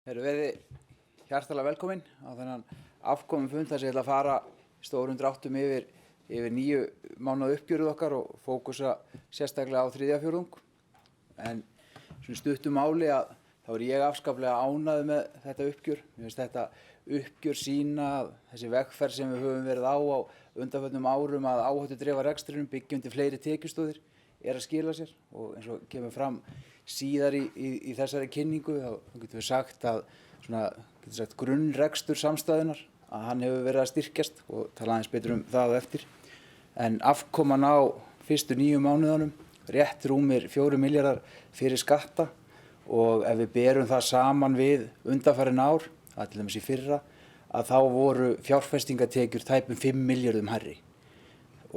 Heyrðu, verið hjartalega velkomin á þennan afkomufund þar sem ég ætla að fara í stórum dráttum yfir 9 mánaða uppgjörið okkar og fókusa sérstaklega á þriðja fjórðung. En svona stuttu máli að þá er ég afskaplega ánægður með þetta uppgjör. Mér finnst þetta uppgjör sýna að þessi vegferð sem við höfum verið á undanförnum árum að áhættudreifa rekstrinum byggjum til fleiri tekjustoðir að skila sér og eins og kemur fram síðar í þessari kynningu þá getum við sagt að grunnrekstur samstæðunnar að hann hefur verið að styrkjast og tala aðeins betur um það á eftir. En afkoman á fyrstu 9 mánuðunum rétt rúmir 4 milljarðar fyrir skatta og ef við berum það saman við undanfarin ár, að til dæmis í fyrra, að þá voru fjárfestingatekjur tæpum 5 milljörðum hærri.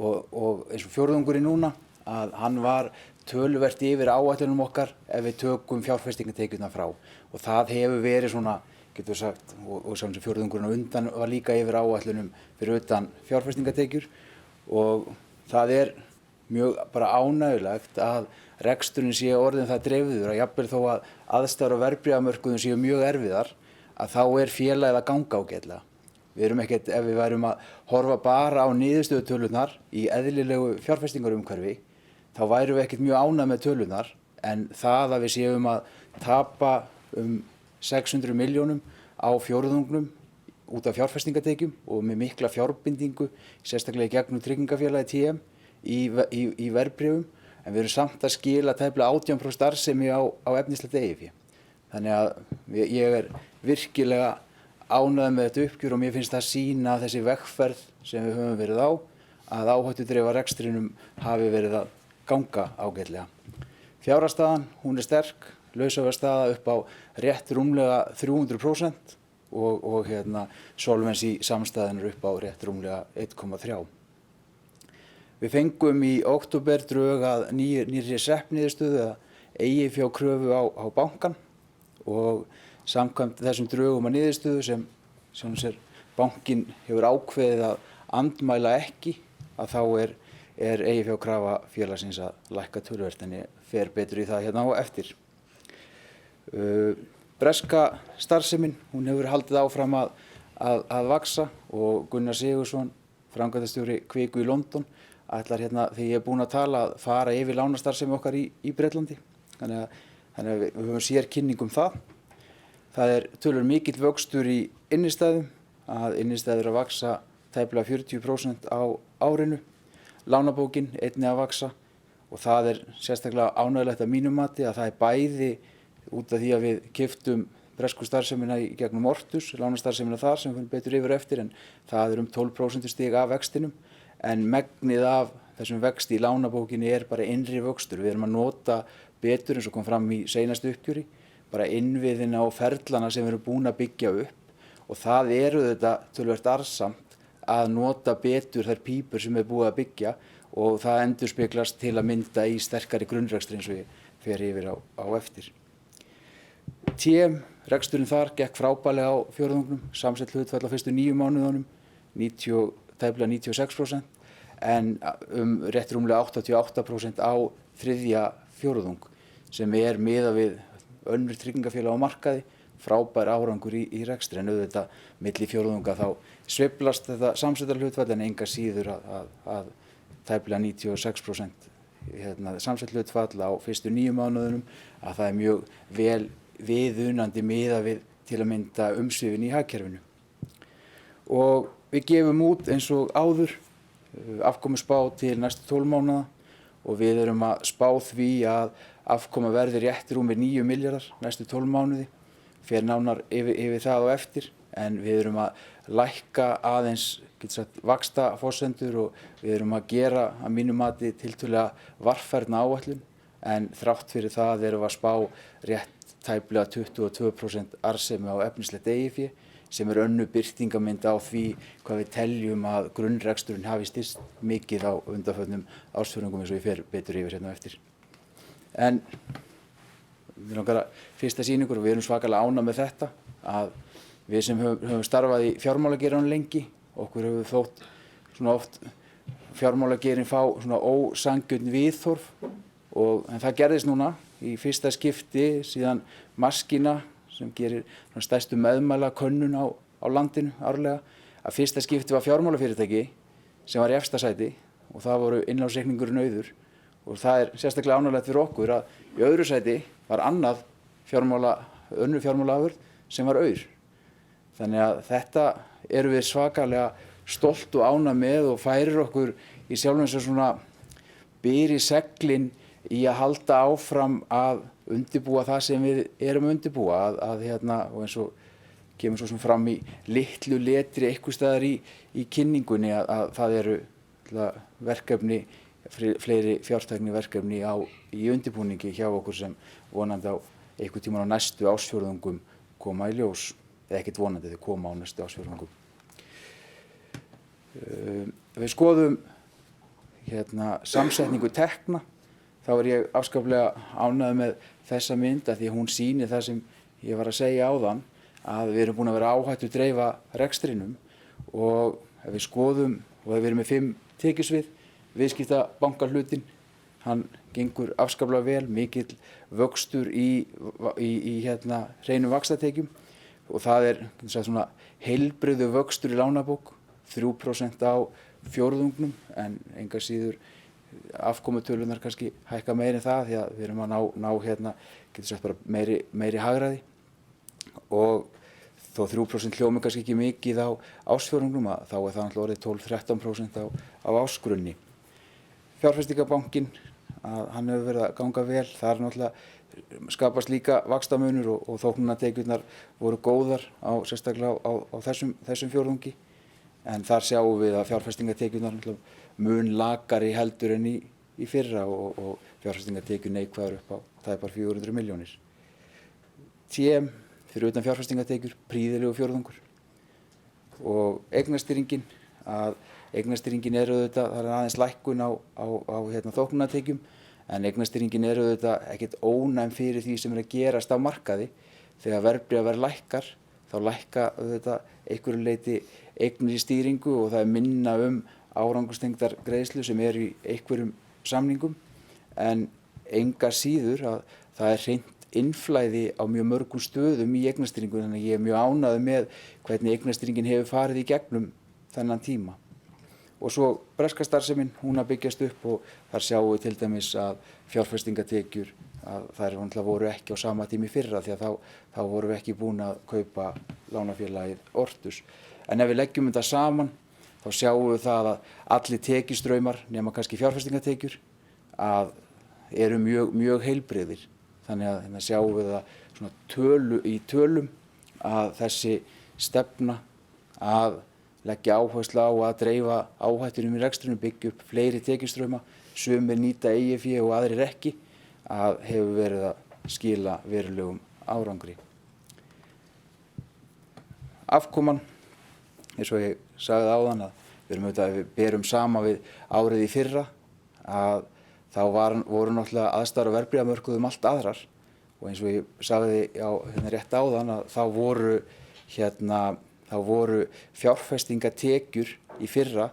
Og eins og fjórðungurinn núna, að hann var töluvert yfir áætlunum okkar ef við tökum fjárfestingatekjurnar frá. Og það hefur verið svona, getur við sagt, og sem fjórðungurinn á undan var líka yfir áætlunum fyrir utan fjárfestingatekjur. Og það er mjög bara ánægjulegt að reksturinn sé orðinn það dreifður að jafnvel þó að aðstæður á verðbréfamörkuðum séu mjög erfiðar, að þá er félagið að ganga ágætlega. Við erum ekkert, ef við værum að horfa bara á niðurstöðutölurnar í eðlilegu fjárfestingarumhverfi, þá værum við ekkert mjög ánægð með tölurnar, en það að við séum að tapa 600 milljónum á fjórðungnum út af fjárfestingatekjum og með mikla fjárbindingu, sérstaklega í gegnum tryggingafélagið TM í verðbréfum, en við erum samt að skila tæplega 18% arðsemi á efnislegt eigið fé. Þannig að ég er virkilega ánægður með þetta uppgjör og mér finnst það sýna þessi vegferð sem við höfum verið á, að áhættudreifa rekstrinum hafi verið að ganga ágætlega. Fjárhagsstaðan, hún er sterk, lausafjárstaða upp á rétt rúmlega 300% og solvency samstæðan upp á rétt rúmlega 1,3. Við fengum í október drög að nýrri SREP-niðurstöðu eða eiginfjárkröfu á bankann og samkvæmt þessum drögum að niðurstöðu sem bankinn hefur ákveðið að andmæla ekki, að þá er eiginfjárkrafa félagsins að lækka töluvert, en ég fer betur í það hérna á eftir. Breska starfsemin, hún hefur haldið áfram að vaxa og Gunnar Sigurðsson, framkvæmdastjóri Kviku í London, ætlar hérna þegar ég er búinn að tala að fara yfir lánastarfsemi okkar í Bretlandi. Þannig að við höfum sér kynning um það. Það er töluvert mikill vöxtur í innistæðum, að innistæður að vaxa tæplega 40% á árinu. Lánabókin einnig að vaxa og það er sérstaklega ánægjulegt að mínu mati að það er bæði út af því að við keyptum bresku starfsemina í gegnum Ortus, lánastarfsemina þar sem við finnum betur yfir eftir, en það er 12% stig af vextinum, en megnið af þessum vexti í lánabókinni er bara innri vöxtur. Við erum að nota betur eins og kom fram í seinasta uppgjöri, bara innviðina og ferlana sem við erum búin að byggja upp og það þetta töluvert arðsamt að nota betur þær pípur sem er búið að byggja og það endurspeglast til að mynda í sterkari grunnrekstri eins og ég fer yfir á eftir. TM, reksturinn þar gekk frábærlega á fjórðungnum, samsett hlutfall á fyrstu 9 mánuðunum, tæplega 96%, en rétt rúmlega 88% á þriðja fjórðung, sem er miðað við önnur tryggingafélag á markaði, frábær árangur í rekstri, en auðvitað milli fjórðunga þá sveiflast þetta samsettarhlutfall, en enga síður að tæplega 96% samsettarhlutfall á fyrstu 9 mánuðunum, að það er mjög vel viðunandi miðað við til að mynda umsvifin í hagkerfinu. Og við gefum út eins og áður afkomuspá til næstu 12 mánaða og við erum að spá því að afkoma verði rétt rúmir 9 milljarðar næstu 12 mánuði, fer nánar yfir það á eftir, en við erum að lækka aðeins vaxtaforsendur og við erum að gera að mínu mati tiltölulega varfærna áætlun, en þrátt fyrir það erum við að spá rétt tæplega 22% arðsemi á efnislegt eigið fé, sem er önnur birtingarmynd á því hvað við teljum að grunnreksturinn hafi styrkst mikið á undanförnum ársfjórðungum eins og ég fer betur yfir hérna á eftir. En við langar að fyrsta sýningur og við erum svakalega ánægð með þetta, að við sem höfum starfað í fjármálageiranum lengi, okkur hefur þótt svona oft fjármálageirin fá svona ósanngjörn viðhorf, en það gerðist núna í fyrsta skipti síðan maskína sem gerir stærstu meðmæla könnun á landinu árlega, að fyrsta skipti var fjármálafyrirtæki sem var í efsta sæti og það voru innlánsreikningurinn Auður, og það sérstaklega ánægjulegt fyrir okkur að í öðru sæti var önnur fjármálaafurð sem var Aur. Þannig að þetta erum við svakalega stolt og ánægð með og færir okkur í sjálfum sér svona byr í seglin í að halda áfram að undirbúa það sem við erum að undirbúa, og eins og kemur svo sem fram í litlu letri einhvers staðar í kynningunni að það eru verkefni, fleiri fjártækni verkefni í undirbúningi hjá okkur sem vonandi á einhvern tímann á næstu ársfjórðungum koma í ljós, eða ekkert vonandi þau koma á næstu ársfjórðungum. Við skoðum samsetningu tekna, þá er ég afskaplega ánægður með þessa mynd af því að hún sýnir það sem ég var að segja áðan, að við erum búin að vera áhættu dreifa rekstrinum, og ef við skoðum, og við erum með 5 tekjusvið, viðskiptabankahlutinn, hann gengur afskaplega vel, mikill vöxtur í hreinum vaxtatekjum, og það er svona heilbrigður vöxtur í lánabók, 3% á fjórðungnum, en enga síður afkomutölunar kannski hækka meira en það því að við erum að ná getur sagt bara meiri hagræði, og þó 3% hljómi kannski ekki mikið á ársfjórðungnum, þá er það orðið 12-13% á ársgrunni. Fjárfestingarbankinn, hann hefur verið að ganga vel, þar náttúrulega skapast líka vaxtamunur og þóknunartekjurnar voru góðar sérstaklega á þessum fjórðungi, en þar sjáum við að fjárfestingartekjurnar mun lakari heldur en í fyrra og fjárfestingartekjur neikvæðar upp á tæpar 400 milljónir. TM fyrir utan fjárfestingartekjur, prýðilegur fjórðungur, og eignastýringin er auðvitað, það er aðeins lækkun á þóknunartekjum, en eignastýringin er auðvitað ekkert ónæm fyrir því sem er að gerast á markaði. Þegar verðbréfaverð lækkar, þá lækka auðvitað einhverju leyti eignir í stýringu og það er minna árangurstengdar greiðslur sem eru í einhverjum samningum, en enga síður að það er hreint innflæði á mjög mörgum stöðum í eignastýringu, þannig að ég er mjög ánægður með hvernig eignastýringin hefur farið í gegnum þennan tíma. Og svo breska starfsemin, hún að byggjast upp, og þar sjáum við til dæmis að fjárfestingartekjur, að þær voru ekki á sama tíma í fyrra því að þá vorum við ekki búin að kaupa lánafélagið Ortus. En ef við leggjum þetta saman, þá sjáum við það að allir tekjustraumar, nema kannski fjárfestingartekjur, að eru mjög heilbrigðir. Þannig að sjáum við það í tölum að þessi stefna að leggja áherslu á að dreifa áhættunum í rekstrinum, byggja upp fleiri tekjustrauma, sumir nýta eigið fé og aðrir ekki, að hefur verið að skila verulegum árangri. Afkoman, eins og ég sagði áðan, að ef við berum sama við árið í fyrra, að þá voru náttúrulega aðstæður á verðbréfamörkuðum allt aðrar, og eins og ég sagði rétt áðan að þá voru fjárfestingartekjur í fyrra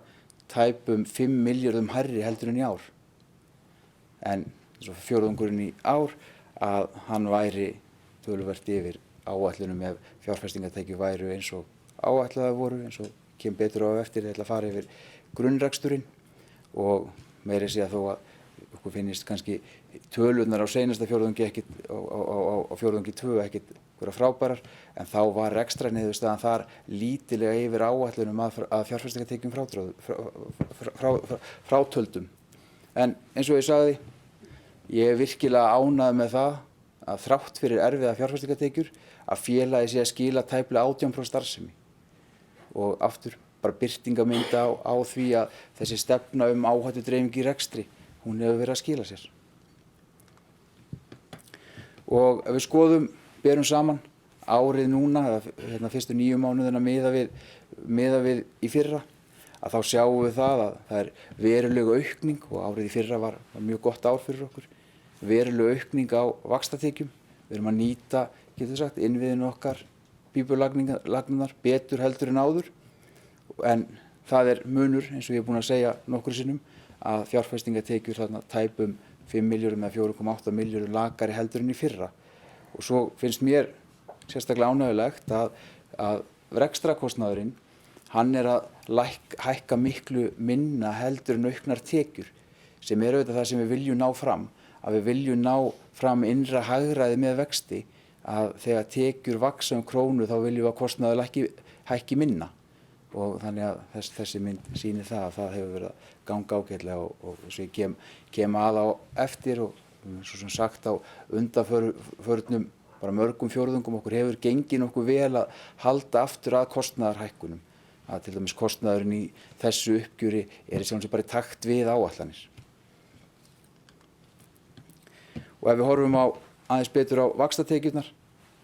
tæpum 5 milljörðum hærri heldur en í ár. En fjórðungurinn í ár, að hann væri töluvert yfir áætlunum ef fjárfestingartekjur væru eins og áætlaðar voru, eins og kemur betur á eftir, ég ætla að fara yfir grunnreksturinn, og meira að segja þó að okkur finnist kannski tölurnar á seinasta fjórðungi á fjórðungi 2 ekkert vera frábærar, en þá var rekstrarniðurstaðan þar lítilega yfir áætlunum að fjárfestingartekjum frátöldum. En eins og ég sagði, ég er virkilega ánægður með það að þrátt fyrir erfiða fjárfestingartekjur að félagið sé að skila tæplega 18% starfsemi, og aftur bara birtingarmynd á því að þessi stefna áhættudreifing í rekstri, hún hefur verið að skila sér. Og ef við berum saman árið núna, fyrstu 9 mánuðina miðað við í fyrra, að þá sjáum við það að það er veruleg aukning, og árið í fyrra var mjög gott ár fyrir okkur, veruleg aukning á vaxtatekjum. Við erum að nýta, innviðin okkar, pípulagningar betur heldur en áður, en það er munur, eins og ég er búinn að segja nokkrum sinnum, að fjárfestingartekjur þarna tæpum 5 milljörðum eða 4,8 milljörðum lakari heldur en í fyrra. Og svo finnst mér sérstaklega ánægjulegt að rekstrarkostnaðurinn, hann að hækka miklu minna heldur en auknar tekjur, sem auðvitað það sem við viljum ná fram, að við viljum ná fram innra hagræði með vexti, að þegar tekjur vaxa krónu þá viljum við að kostnaður hækki minna. Og þannig að þessi mynd sýnir það að það hefur verið að ganga ágætlega og svo ég kem að á eftir og svo sem sagt á undanförnum bara mörgum fjórðungum okkur hefur gengið nokkuð vel að halda aftur að kostnaðarhækkunum. Að til dæmis kostnaðurinn í þessu uppgjöri í sjálfu sér bara í takt við áætlanir. Og ef við horfum aðeins betur á vaxtatekjurnar,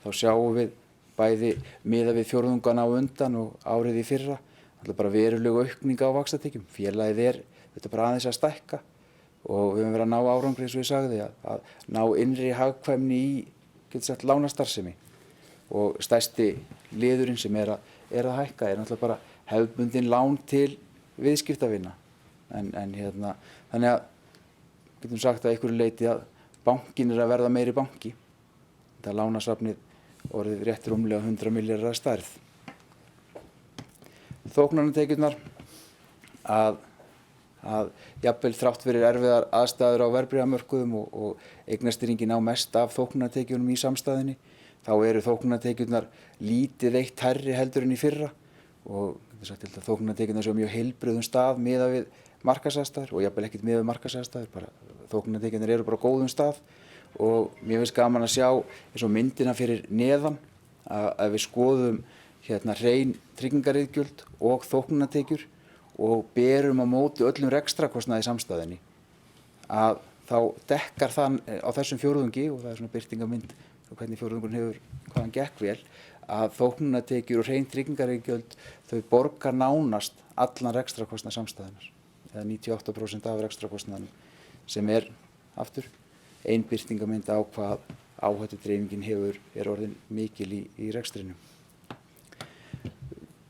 þá sjáum við bæði miðað við fjórðungana á undan og árið í fyrra, bara verulegu aukning á vaxtatekjum. Félagið þetta bara aðeins að stækka og við höfum verið að ná árangri, eins og ég sagði, að ná innri hagkvæmni í, getur sagt, lánastarfsemi. Og stærsti liðurinn sem að hækka náttúrulega bara hefðbundin lán til viðskiptavina. Þannig að getum sagt að einhverju leyti að bankinn að verða meiri banki. Þetta lánasafnið orðið rétt rúmlega 100 milljarðar að stærð. Þóknanatekjurnar að jafnvel þrátt fyrir erfiðar aðstæður á verðbréfamörkuðum og eignastýringin á mest af þóknanatekjunum í samstæðunni, þá eru þóknanatekjurnar lítið eitt hærri heldur en í fyrra og þóknanatekjurnar séu mjög heilbrigðum stað miðað við markaðsaðstæður og jafnvel ekkert miðað við markaðsaðstæður, bara þóknanatekjurnar eru bara á góðum stað. Og mér finnst gaman að sjá eins og myndina fyrir neðan að við skoðum hrein tryggingariðgjöld og þóknanatekjur og berum á móti öllum rekstrakostnaði í samstæðunni, að þá dekkar það á þessum fjórðungi, og það svona birtingarmynd og hvernig fjórðungurinn hefur, hvað hann gekk vel, að þóknanatekjur og hrein tryggingariðgjöld þau borgar nánast allan rekstrakostnað samstæðunnar, eða 98% af rekstrakostnaðinum, sem aftur ein birtingarmynd á hvað áhættudreifingin orðin mikil í rekstrinum.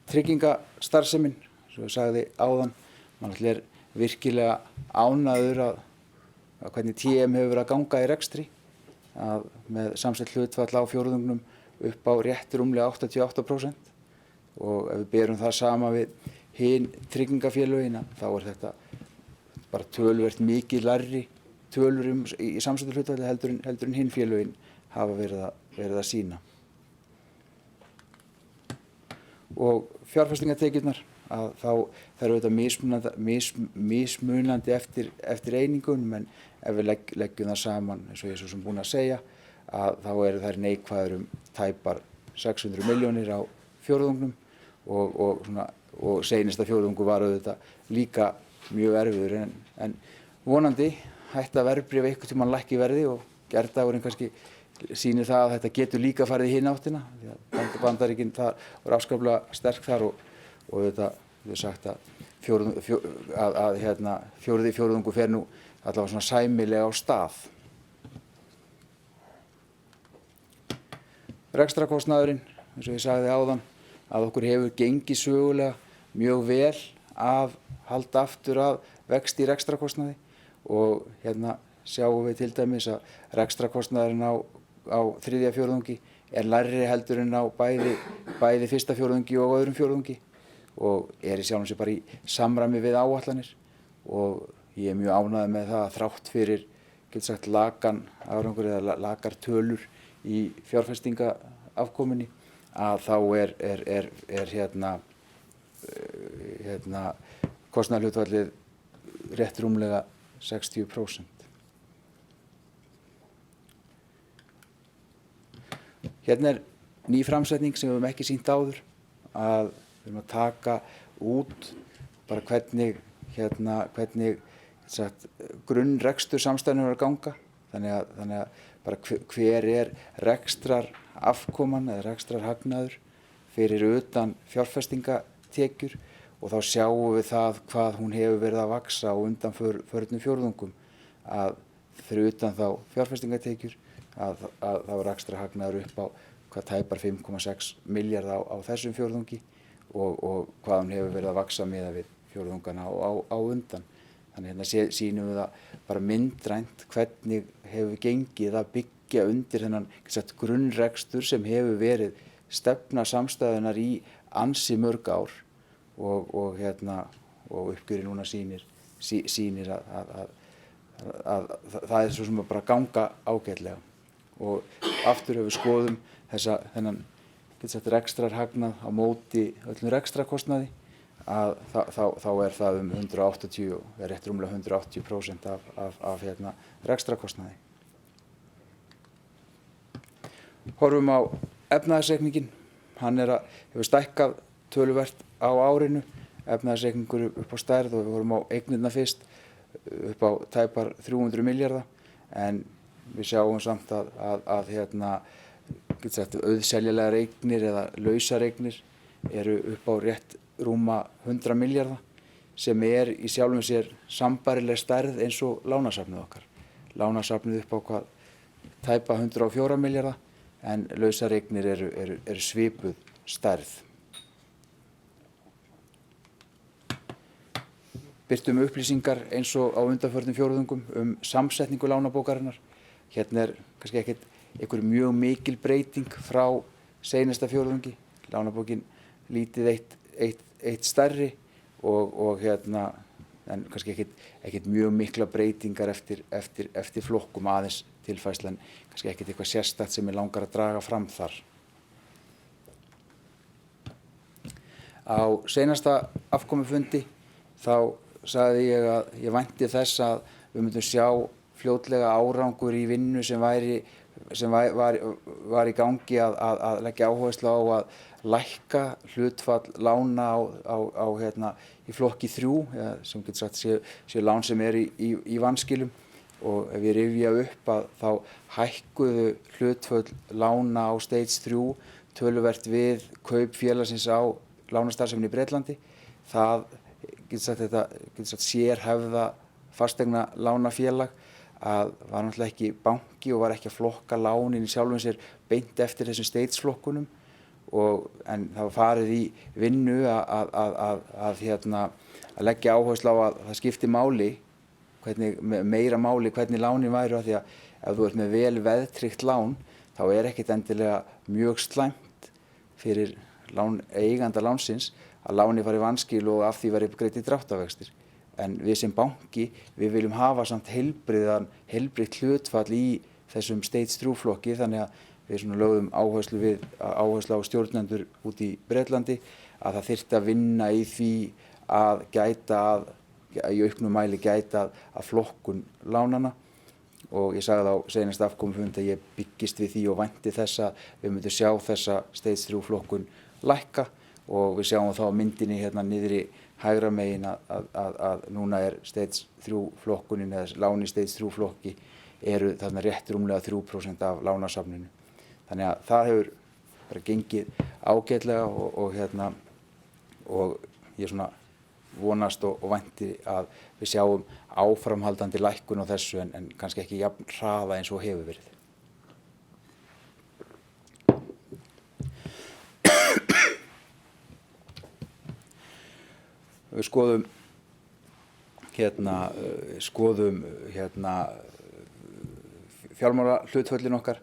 Tryggingastarfsemin, svo ég sagði áðan, maður virkilega ánægður að hvernig TM hefur verið að ganga í rekstri, að með samsett hlutfall á fjórðungnum upp á rétt rúmlega 88%, og ef við berum það sama við hin tryggingafélögin, þá þetta bara töluvert mikið lægri tölur í samsettu hlutfalli heldur en hinn félögin hafa verið að sýna. Og fjárfestingartekjurnar, að þá eru auðvitað mismunandi eftir einingunum, en ef við leggjum það saman, eins og ég er svo sem búinn að segja, að þá eru þær neikvæðar tæpar 600 milljónir á fjórðungnum og seinasta fjórðungur var auðvitað líka mjög erfiður, en vonandi hætta verðbréf einhvern tímann lækki í verði og gærdagurinn kannski sýnir það að þetta getur líka farið í hina áttina, því að Bandaríkin voru afskaplega sterk þar og þetta við sagt að fjórði fjórðungur fer nú allavega svona sæmilega á stað. Rekstrakostnaðurinn, eins og ég sagði áðan, að okkur hefur gengið sögulega mjög vel að halda aftur að vexti í rekstrakostnaði. Og sjáum við til dæmis að rekstrakostnaðurinn á þriðja fjórðungi lægri heldur en á bæði fyrsta fjórðungi og öðrum fjórðungi og í sjálfum sér bara í samræmi við áætlanir, og ég mjög ánægður með það að þrátt fyrir, getur sagt, lakan árangur eða lakar tölur í fjárfestingaafkomunni, að þá kostnaðarhlutfallið rétt rúmlega 60%. Hérna ný framsetning sem við höfum ekki sýnt áður, að við erum að taka út bara hvernig grunnrekstur samstæðunnar að ganga, þannig að bara hver rekstrarafkoman eða rekstrarhagnaður fyrir utan fjárfestingatekjur, og þá sjáum við það hvað hún hefur verið að vaxa á undanförnum fjórðungum, að fyrir utan þá fjárfestingatekjur að þá rekstrarhagnaður upp á hvað tæpar 5,6 milljarða á þessum fjórðungi og hvað hún hefur verið að vaxa miðað við fjórðungana á undan. Þannig sýnum við það bara myndrænt hvernig hefur gengið að byggja undir þennan grunnrekstur sem hefur verið stefna samstæðunnar í ansi mörg ár og uppgjörið núna sýnir að það svo sem að bara ganga ágætlega. Og aftur ef við skoðum þennan rekstrarhagnað á móti öllum rekstrarkostnaði þá það 180, rétt rúmlega 180% af rekstrarkostnaði. Horfum á efnahagsreikninginn, hann hefur stækkað töluvert á árinu, efnahagsreikningur upp á stærð og við horfum á eignirnar fyrst upp á tæpar 300 milljarða en við sjáum samt að auðseljanlegar eignir eða lausar eignir eru upp á rétt rúma 100 milljarða sem í sjálfum sér sambærileg stærð eins og lánasafnið okkar. Lánasafnið upp á tæpa 104 milljarða en lausar eignir eru svipuð stærð. Birtum upplýsingar eins og á undanförnum fjórðungum samsetningu lánabókarinnar. Hérna kannski ekkert einhver mjög mikil breyting frá seinasta fjórðungi. Lánabókin lítið eitt stærri og en kannski ekkert mjög mikla breytingar eftir flokkum aðeins tilfærslan, kannski ekkert eitthvað sérstakt sem langar að draga fram þar. Á seinasta afkomufundi þá sagði ég að ég vænti þess að við myndum sjá fljótlega árangur í vinnu sem var í gangi að leggja áherslu á að lækka hlutfall lána í flokki 3, sem getur sagt séu lán sem í vanskilum og ef ég rifja upp að þá hækkuðu hlutfall lána á stage 3 töluvert við kaup félagsins á lánastarfseminni í Bretlandi. Það getur sagt sérhæfða fasteigna lánafélag að var náttúrulega ekki banki og var ekki að flokka lánin í sjálfum sér beint eftir þessum stage-flokkunum en það var farið í vinnu að leggja áherslu á að það skipti máli, meira máli hvernig lánin væru af því að ef þú ert með vel veðtryggt lán þá ekkert endilega mjög slæmt fyrir eiganda lánsins að láni fari í vanskil og af því væri greiddir dráttarvextir. En við sem banki, við viljum hafa samt heilbrigt hlutfall í þessum stage 3 flokki þannig að við lögðum áherslu á stjórnendur út í Bretlandi að það þyrfti að vinna í því að í auknum mæli gæta að flokkun lánana og ég sagði á seinasta afkomufundi að ég byggist við því og vænti þess að við myndum sjá þessa stage 3 flokkun lækka og við sjáum þá myndinni niðri hægra megin að núna stage 3 flokkunin eða lán í stage 3 flokki eru þarna rétt rúmlega 3% af lánasafninu. Þannig að það hefur bara gengið ágætlega og ég vonast og vænti að við sjáum áframhaldandi lækkun á þessu en kannski ekki jafn hraða eins og hefur verið. Við skoðum fjármálahlutföllin okkar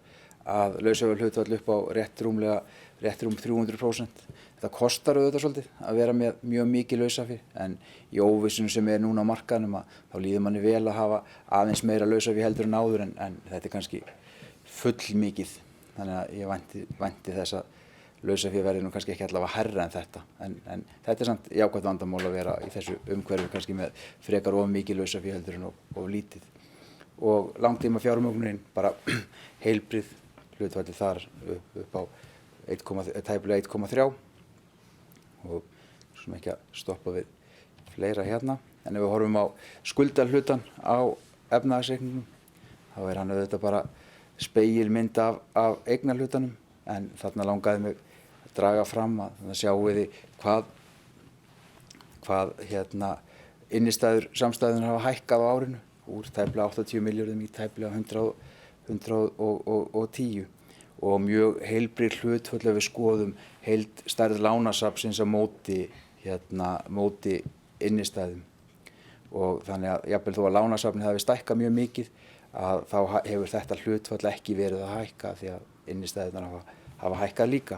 að lausafjárhlutfall upp á rétt rúm 300%. Það kostar auðvitað svolítið að vera með mjög mikið lausafé en í óvissunum sem núna á markaðnum þá líður manni vel að hafa aðeins meira lausafé heldur en áður en þetta kannski fullmikið. Þannig að ég vænti þess að lausafé verði nú kannski ekki allavega hærra en þetta en þetta samt jákvætt vandamál að vera í þessu umhverfi kannski með frekar of mikið lausafé heldur en of lítið. Og langtíma fjármögnunin bara heilbrigð hlutfallið þar upp á tæplega 1,3 og svona ekki að stoppa við fleira hérna. En ef við horfum á skuldahlutann á efnahagsreikningnum þá hann auðvitað bara spegilmynd af eignarhlutanum en þarna langaði mig að draga fram að þannig sjáum við hvað innistæður samstæðunar hafa hækkað á árinu úr tæplega 80 milljörðum í tæplega 110 og mjög heilbrigð hlutföll ef við skoðum stærð lánasafnsins á móti innistæðum og þannig að jafnvel þó að lánasafnið hafi stækkað mjög mikið að þá hefur þetta hlutfall ekki verið að hækka því að innistæðurnar hafa hækkað líka.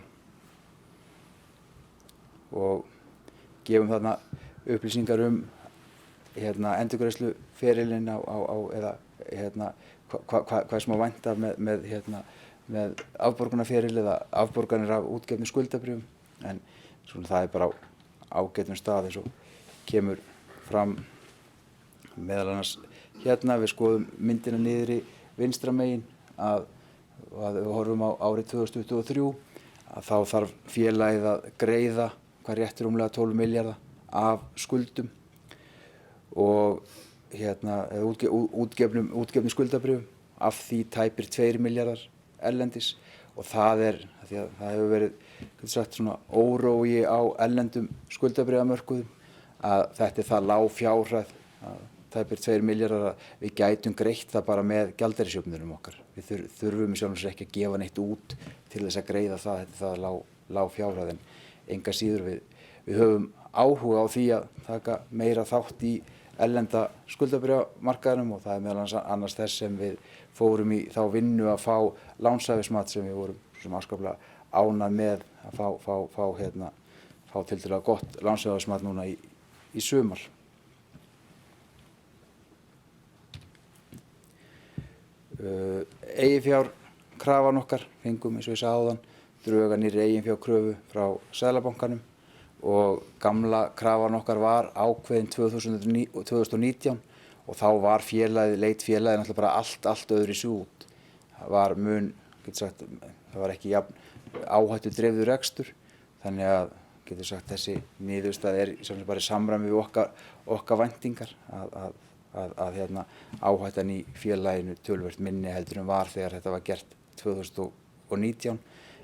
Og gefum þarna upplýsingar endurgreiðsluferilinn eða hvað sem má vænta með afborgunarferil eða afborganir af útgefnum skuldabréfum, en svona það bara á ágætum stað eins og kemur fram meðal annars við skoðum myndina niðri vinstra megin að við horfum á árið 2023 að þá þarf félagið að greiða hvað rétt rúmlega 12 milljarða af skuldum og útgefnum skuldabréfum, af því tæpir 2 milljarðar erlendis, og það því að það hefur verið svona órói á erlendum skuldabréfamörkuðum að þetta það lág fjárhæð að tæpir 2 milljarðar að við gætum greitt það bara með gjaldeyrisjöfnuðinum okkar. Við þurfum í sjálfu sér ekki að gefa neitt út til þess að greiða það, þetta lág fjárhæð, en enga síður við höfum áhuga á því að taka meira þátt í erlenda skuldabréfamarkaðinum og það meðal annars þess sem við fórum í þá vinnu að fá lánshæfismat sem við vorum svona afskaplega ánægð með að fá tiltölulega gott lánshæfismat núna í sumar. Eiginfjárkrafan okkar fengum, eins og ég sagði áðan, drög að nýrri eiginfjárkröfu frá Seðlabankanum og gamla krafan okkar var ákveðin 2019 og þá var leit félagið náttúrulega bara allt öðruvísi út. Það var það var ekki jafn áhættu dreifður rekstur, þannig að þessi niðurstaða bara í samræmi við okkar væntingar að áhættan í félaginu töluvert minni heldur en var þegar þetta var gert 2019,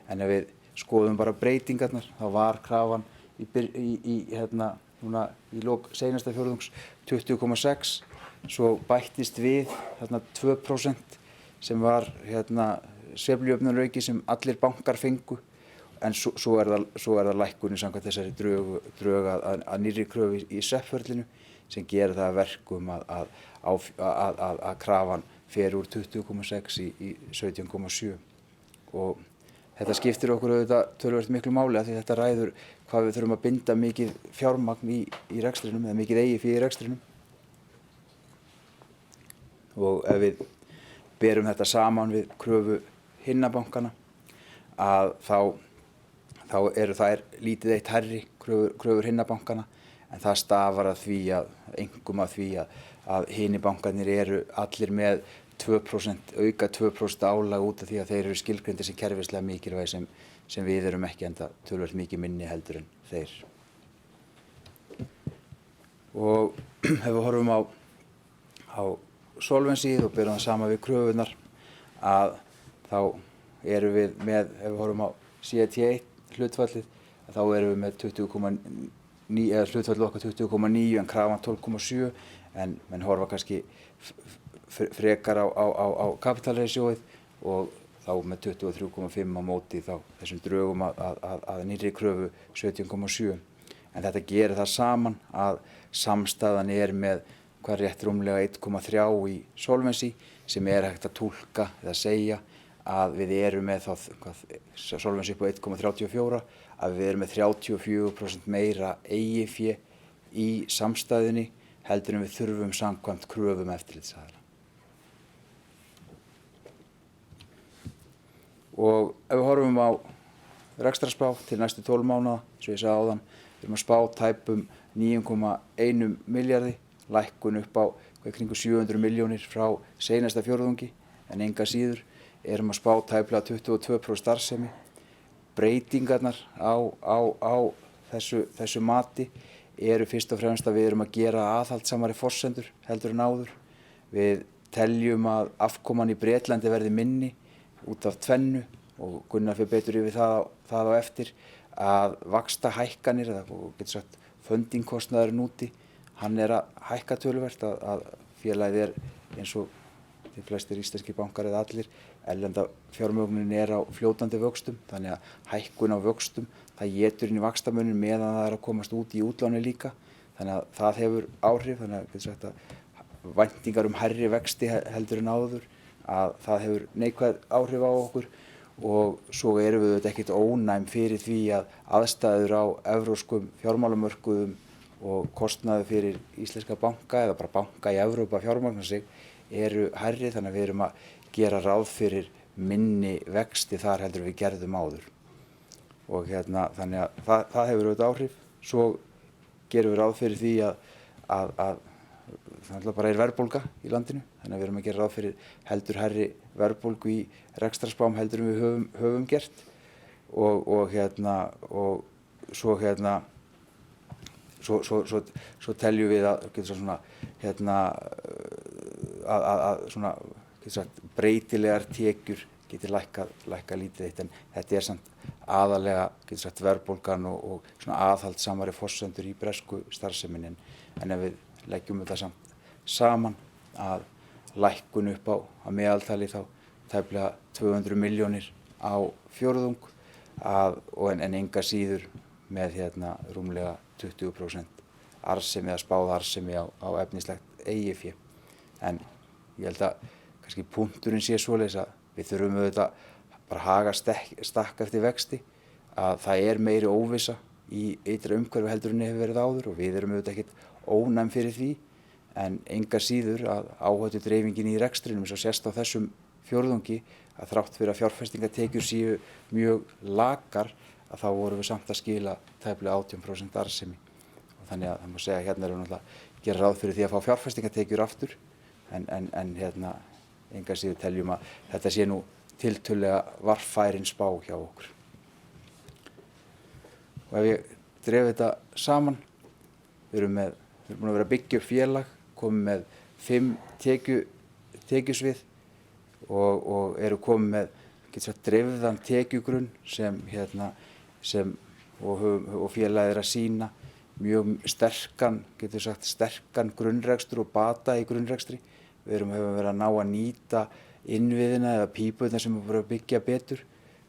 en ef við skoðum bara breytingarnar þá var krafan núna í lok seinasta fjórðungs 20,6, svo bættist við 2% sem var sveiflujöfnunarauki sem allir bankar fengu, en svo er það lækkunin samkvæmt þessari drög að nýrri kröfu í SEF-ferlinu sem gerir það að verkum að krafan fer úr 20,6 í 17,7 og þetta skiptir okkur auðvitað töluvert miklu máli af því þetta ræður hvað við þurfum að binda mikið fjármagn í rekstrinum eða mikið eigið fé í rekstrinum. Og ef við berum þetta saman við kröfu hinna bankana að þá eru þær lítið eitt hærri kröfur hinna bankana, en það stafar einkum að því að hinir bankarnir eru allir með 2%, auka 2% álag út af því að þeir eru skilgreindir sem kerfislega mikilvægir sem við erum ekki enda töluvert mikið minni heldur en þeir. Og ef við horfum á solvensíð og berum það saman við kröfunar að þá erum við með, ef við horfum á CET1 hlutfallið, þá erum við með 20,9 eða hlutfallið okkar 20,9 en krafan 12,7, en menn horfa kannski frekar á kapitalreisjóið og þá með 23,5 á móti þessum drögum að nýrri kröfu 17,7. En þetta gerir það saman að samstæðan með hvað rétt rúmlega 1,3 í solvency sem hægt að túlka eða segja að við erum með solvency upp á 1,34, að við erum með 34% meira eigið fé í samstæðunni heldur en við þurfum samkvæmt kröfum eftirlitsaðila. Og ef við horfum á rekstrarspá til næstu 12 mánaða, eins og ég sagði áðan, við erum að spá tæpum 9,1 milljarði, lækkun upp á kringum 700 milljónir frá seinasta fjórðungi, en enga síður erum að spá tæplega 22% starfsemi. Breytingarnar á þessu mati eru fyrst og fremst að við erum að gera aðhaldssamari forsendur heldur en áður. Við teljum að afkoman í Bretlandi verði minni út af tvennu og Gunnar fer betur yfir það á eftir, að vaxtahækkanir eða fundingkostnaðurinn úti, hann að hækka töluvert, að félagið eins og de flestir íslenskir bankar eða allir, erlenda fjármögnunin á fljótandi vöxtum, þannig að hækkun á vöxtum, það étur inn í vaxtamunin meðan það að komast út í útláni líka, þannig að það hefur áhrif, þannig að væntingar hærri vexti heldur en áður, að það hefur neikvæð áhrif á okkur og svo erum við ekkert ónæm fyrir því að aðstæður á evrópskum fjármálamörkuðum og kostnaður fyrir íslenska banka eða bara banka í Evrópu að fjármagna sig eru hærri, þannig að við erum að gera ráð fyrir minni vexti þar heldur en við gerðum áður. Og þannig að það hefur auðvitað áhrif. Svo gerum við ráð fyrir því að það bara verðbólga í landinu, þannig að við erum að gera ráð fyrir heldur hærri verðbólgu í rekstrarspám heldur en við höfum gert og svo teljum við að svona breytilegar tekjur geti lækkað lítið eitt, en þetta samt aðalega verðbólgan og svona aðhaldssamari forsendur í bresku starfseminni, en ef við leggjum þetta samt saman að lækkun upp á að meðaltali þá tæplega 200 milljónir á fjórðung en enga síður með rúmlega 20% arðsemi eða spáð arðsemi á efnislegt eigið fé. En ég held að kannski punkturinn sé svoleiðis að við þurfum auðvitað bara haga stakk eftir vexti, að það meiri óvissa í ytra umhverfi heldur en hefur verið áður og við erum auðvitað ekkert ónæm fyrir því, en enga síður að áhættudreifingin í rekstrinum eins og sést á þessum fjórðungi, að þrátt fyrir að fjárfestingartekjur séu mjög lakar, að þá vorum við samt að skila tæplega 18% arðsemi. Og þannig að það má segja að hérna erum við náttúrulega að gera ráð fyrir því að fá fjárfestingartekjur aftur, en enga síður teljum að þetta sé nú tiltölulega varfærin spá hjá okkur. Og ef ég dref þetta saman, við erum búin að vera að byggja upp félag, komið með 5 tekjusvið og eru komið með dreifðan tekjugrunn sem félagið að sýna mjög sterkan grunnrekstur og bata í grunnrekstri. Við höfum verið að ná að nýta innviðina eða pípurnar sem við vorum að byggja betur,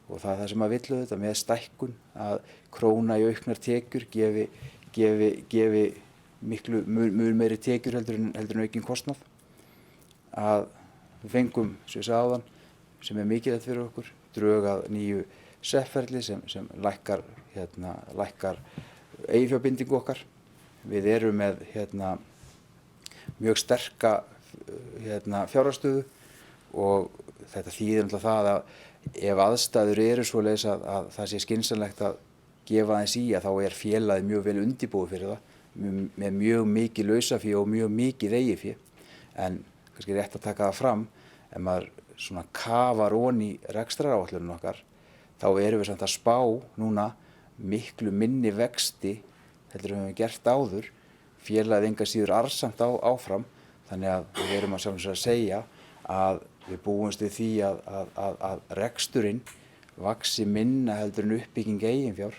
og það það sem að villu þetta með stækkun, að króna í auknar tekjur gefi miklu meiri tekjur heldur en aukinn kostnað. Að við fengum, sem ég sagði áðan, sem mikilvægt fyrir okkur, drög að nýju SEF-ferli sem lækkar eiginfjárbindingu okkar. Við erum með mjög sterka fjárhagsstöðu og þetta þýðir náttúrulega það að ef aðstæður eru svoleiðis að það sé skynsamlegt að gefa aðeins í, að þá félagið mjög vel undirbúið fyrir það, með mjög mikið lausafé og mjög mikið eigið fé. En kannski rétt að taka það fram, ef maður svona kafar ofan í rekstraráætlunum okkar, þá erum við samt að spá núna miklu minni vexti heldur en við höfum gert áður. Félagið enga síður arðsamt áfram, þannig að við erum að sjálfsögðu að segja að við búumst við því að reksturinn vaxi minna heldur en uppbygging eiginfjár,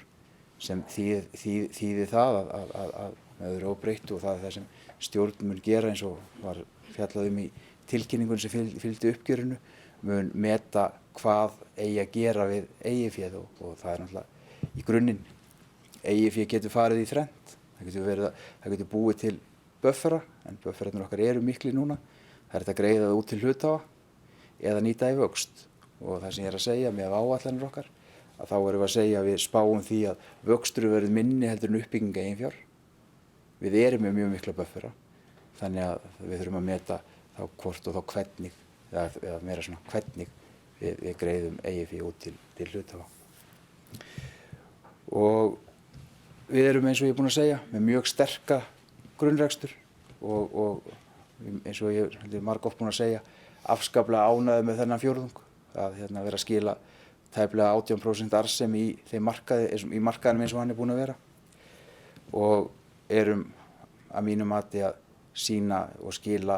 sem þýðir það að með öðru óbreyttu, og það það sem stjórn mun gera eins og var fjallað í tilkynningunni sem fylgdi uppgjörinu, mun meta hvað eigi að gera við eigið og það náttúrulega í grunninn. Eigið fé getur farið í þrennt. Það getur búið til buffera, en bufferarnir okkar eru miklir núna. Það hægt að greiða það út til hluthafa eða nýta í vöxt. Og það sem ég að segja með áætlanir okkar, að þá erum við að segja að við spáum því að vöxtur verður minni heldur en uppbygging eiginfjár. Við erum með mjög mikla buffera, þannig að við þurfum að meta þá hvort og þá hvernig, eða meira svona hvernig við greiðum eigið fé út til hluthafa. Og við erum, eins og ég er búinn að segja, með mjög sterka grunnrekstur og eins og ég er margoft búinn að segja, afskaplega ánægður með þennan fjórðung, að vera að skila tæplega 18% arðsemi í þeim markaðinum eins og hann er búinn að vera, og erum að mínu mati að sýna og skila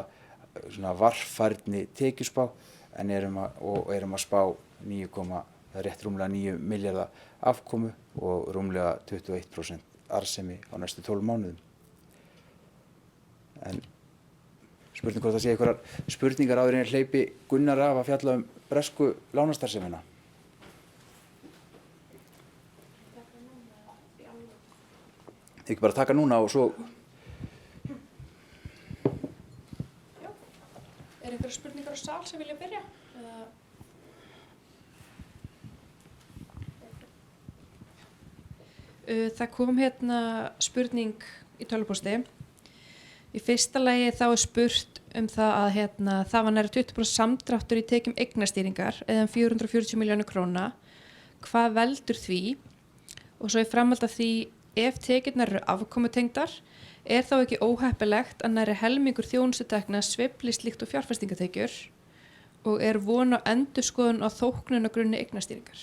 svona varfærni tekjuspá, en erum að spá rétt rúmlega 9 milljarða afkomu og rúmlega 21% arðsemi á næstu 12 mánuðum. En spurning hvort það sé einhverjar spurningar áður en ég hleypi Gunnar af að fjalla bresku lánastarfsemina. Ekki bara taka núna og svo. Það kom hérna spurning í tölvupósti. Í fyrsta lagi þá spurt það að það var nærri 20% samdráttur í tekjum eignastýringar eða 440 milljónir króna. Hvað veldur því? Og svo í framhald af því, ef tekjurnar eru afkomutengdar, þá ekki óheppilegt að nærri helmingur þjónustutekna sveiflist líkt og fjárfestingatekjur og von á endurskoðun á þóknunargrunni eignastýringar?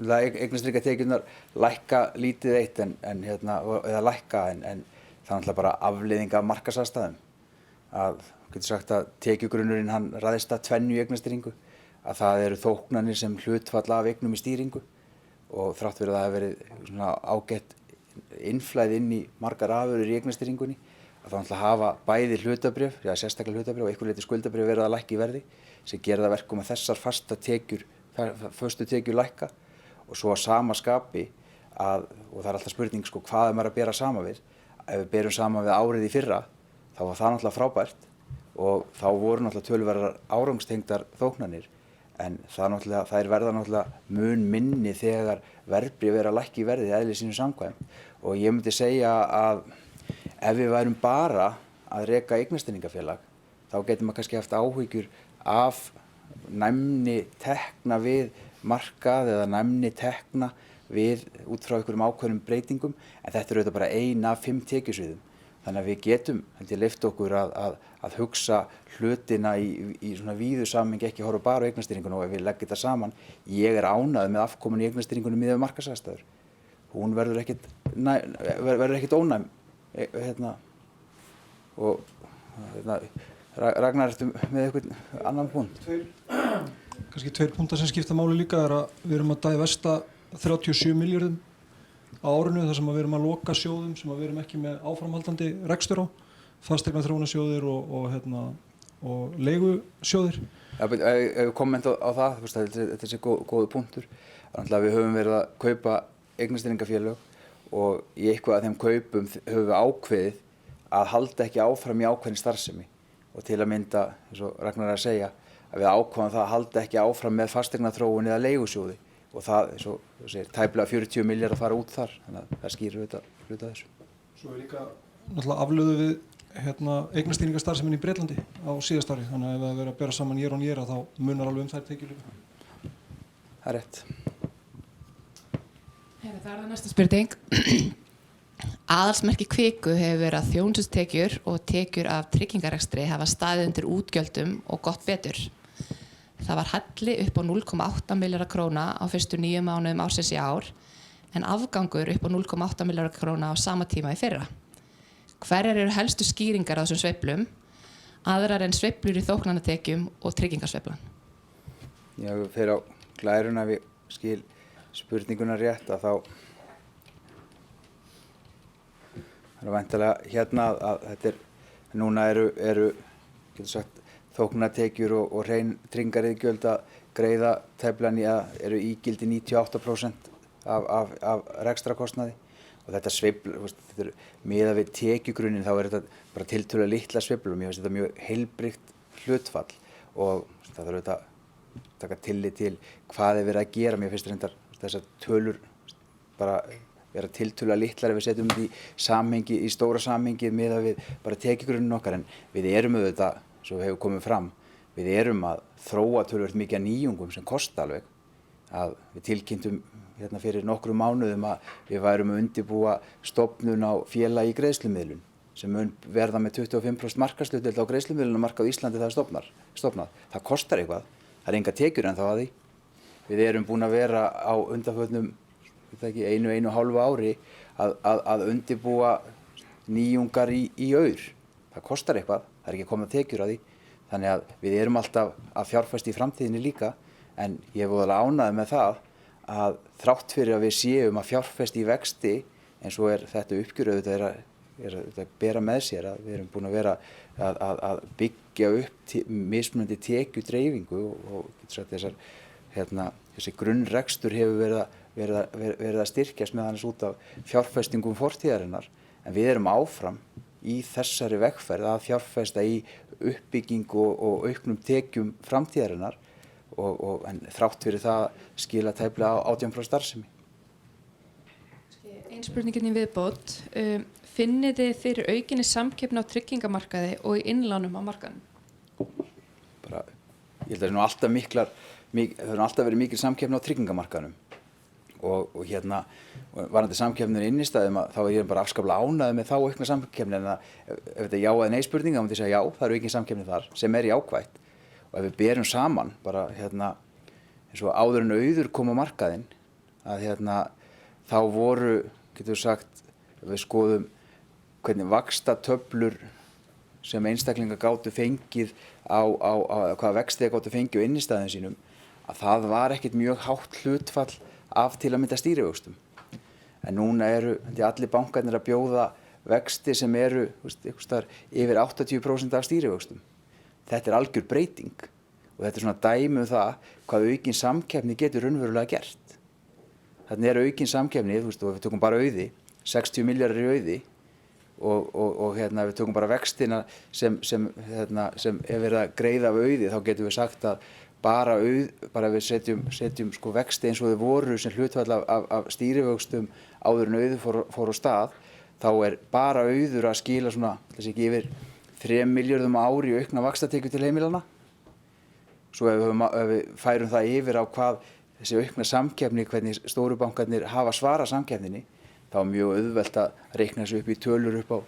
Eignastýringatekjurnar lækka lítið eitt eða lækka en það er náttúrulega bara afleiðing af markaðsaðstæðum. Getur sagt að tekjugrunnurinn hann ræðist að tvennu í eignastýringu, að það eru þóknanir sem hlutfall af eignum í stýringu og þrátt fyrir að það hefur verið svona ágætt innflæði inn í margar afurðir í eignastýringunni, að það náttúrulega hafa bæði hlutabréf, sérstaklega hlutabréf og einhverju leyti skuldabréf verið að lækka í verði sem gerir það verkum að þessar föstu tekjur lækka og svo að sama skapi og það er alltaf spurning hvað maður að bera saman við. Ef við berum saman við árið í fyrra þá var það náttúrulega frábært og þá voru náttúrulega töluverðar árangstengdar þóknanir en þær verða náttúrulega mun minni þegar verðbréf að lækka í verði eðli sínu samkvæmt og ég myndi segja að ef við værum bara að reka eignastýringarfélag þá getur maður kannski haft áhyggjur af næmni tekna við markað eða næmni tekna við út frá einhverjum ákveðnum breytingum en þetta auðvitað bara 1 af 5 tekjusviðum. Þannig að við getum leyft okkur að hugsa hlutina í svona víðu samhengi, ekki horfa bara á eignastýringuna og ef við leggjum þetta saman, ég er ánægður með afkomun í eignastýringunni miðað við markaðsaðstæður. Hún verður ekkert ónæm Ragnar, ertu með eitthvað annan punkt? Kannski 2 punktar sem skipta máli líka er að við erum að divesta 37 milljörðum á árinu þar sem við erum að loka sjóðum sem við erum ekki með áframhaldandi rekstur á, fasteignaþróunarsjóðir og leigusjóðir. Ef við kommentum á það, þetta er góður punktur. Þannig að við höfum verið að kaupa eignastýringarfélög og í eitthvað af þeim kaupum höfum við ákveðið að halda ekki áfram í ákveðinni starfsemi og til að mynda, eins og Ragnar er að segja, að við ákveðum það að halda ekki áfram með fasteignaþróun eða leigusjóði og það, eins og þú segir, tæplega 40 milljarðar að fara út þar, þannig að það skýrir hluta þessu. Svo er líka náttúrulega aflöðu við eignastýringarstarfseminni í Bretlandi á síðasta ári, þannig að ef það verður að bera saman year on year þá munar alveg þær tekjur líka. Það er rétt. Það er það næsta spurning. Aðalsmerki Kviku hefur verið að þjónustustekjur og tekjur af tryggingarekstri hafa staðið undir útgjöldum og gott betur. Það var halli upp á 0,8 milljarðar króna á fyrstu 9 mánuðum ársins í ár en afgangur upp á 0,8 milljarðar króna á sama tíma í fyrra. Hverjar eru helstu skýringar á þessum sveiflum, aðrar en sveiflur í þóknanatekjum og tryggingarsveiflan? Já, fyrir á glæruna við skil spurninguna rétt að þá það er væntanlega að þetta núna eru getur sagt þóknanatekjur og hrein tryggingariðgjöld að greiða tæplega eru ígildi 98% af rekstrakostnaði og þetta sveifl, miðað við tekjugrunnin þá er þetta bara tiltölulega litla sveiflur og mér finnst þetta mjög heilbrigt hlutfall og það þarf auðvitað að taka tillit til hvað er verið að gera. Mér finnst reyndar þessar tölur bara vera tiltölulega litlar ef við setjum þetta í stóra samhengi miðað við bara tekjugrunnin okkar en við erum auðvitað, svo hefur komið fram, við erum að þróa töluvert mikið af nýjungum sem kosta alveg. Að við tilkynntum fyrir nokkrum mánuðum að við værum að undirbúa stofnun á félagi í greiðslumiðlun sem mun verða með 25% markaðshlutdeild á greiðslumiðlunarmarkað á Íslandi það er stofnað. Það kostar eitthvað, það er enga tekjur en þá að því. Við erum búin að vera á undanförnum 1,5 ári að undirbúa nýjungar í aur. Það kostar eitthvað, það er ekki komið tekjur að því. Þannig að við erum alltaf að fjárfesta í framtíðinni líka en ég er voðalega ánægður með það að þrátt fyrir að við séum að fjárfesta í vexti eins og þetta uppgjör auðvitað er að bera með sér að við erum búin að vera að byggja upp mismunandi tekjudreifingu og þessi grunnrekstur hefur verið að styrkjast með hans út af fjárfestingum fortíðarinnar en við erum áfram í þessari vegferð að fjárfesta í uppbyggingu og auknum tekjum framtíðarinnar en þrátt fyrir það skila tæplega 18% starfsemi. Ein spurningin í viðbót. Finnið þið fyrir aukinni samkeppni á tryggingamarkaði og í innlánum á markaðnum? Bara, ég held að það er alltaf verið mikil samkeppni á tryggingamarkaðnum og varðandi samkeppnir innistæðum þá er ég bara afskaplega ánægður með þá aukna samkeppni en ef þetta er já eða nei spurning þá myndi ég segja já, það eru aukin samkeppni þar sem er jákvætt og ef við berum saman bara eins og áður en Auður kom á markaðinn að þá voru, getur við sagt, ef við skoðum hvernig vaxtatöflur sem einstaklingar gátu fengið á hvaða vexti þeir gátu fengið á innistæðum sínum að það var ekkert mjög hátt hlutfall af til að mynda stýrivöxtum. En núna eru allir bankarnir að bjóða vexti sem eru yfir 80% af stýrivöxtum. Þetta er algjör breyting og þetta er svona dæmi það hvað aukin samkeppni getur raunverulega gert. Þarna er aukin samkeppni, og við tökum bara Auði, 60 milljarðar í Auði og við tökum bara vextina sem er verið að greiða af Auði, þá getum við sagt að bara við setjum sko vexti eins og þau voru sem hlutfall af stýrivöxtum áður en Auður fór á stað, þá er bara Auður að skila svona, þessi ekki yfir 3 milljörðum á ári í aukna vaxtatekjur til heimilanna. Svo ef við færum það yfir á hvað þessi aukna samkeppni, hvernig stóru bankarnir hafa svarað samkeppninni, þá er mjög auðvelt að reikna þessu upp í tölur upp á,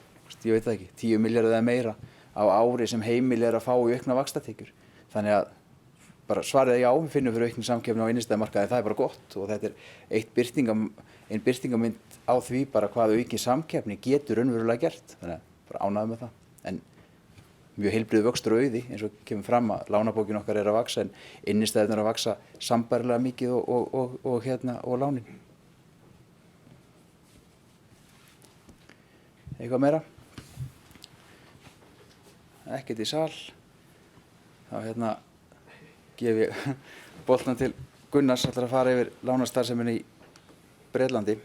ég veit það ekki, 10 milljarðar eða meira á ári sem heimili er að fá í aukna vaxtatekjur. Þannig að bara svarið er já, við finnum fyrir aukna samkeppni á innistæðumarkaði, það er bara gott og þetta er ein birtingamynd á því bara hvað aukin samkeppni getur raunverulega gert. Þannig að bara ánægður með það. En mjög heilbrigður vöxtur á Auði eins og kemur fram að lánabókin okkar er að vaxa en innistæðurnar er að vaxa sambærilega mikið og lánin. Eitthvað meira? Ekkert í sal. Þá gef ég boltan til Gunnars ætlar að fara yfir lánastarfseminni í Bretlandi.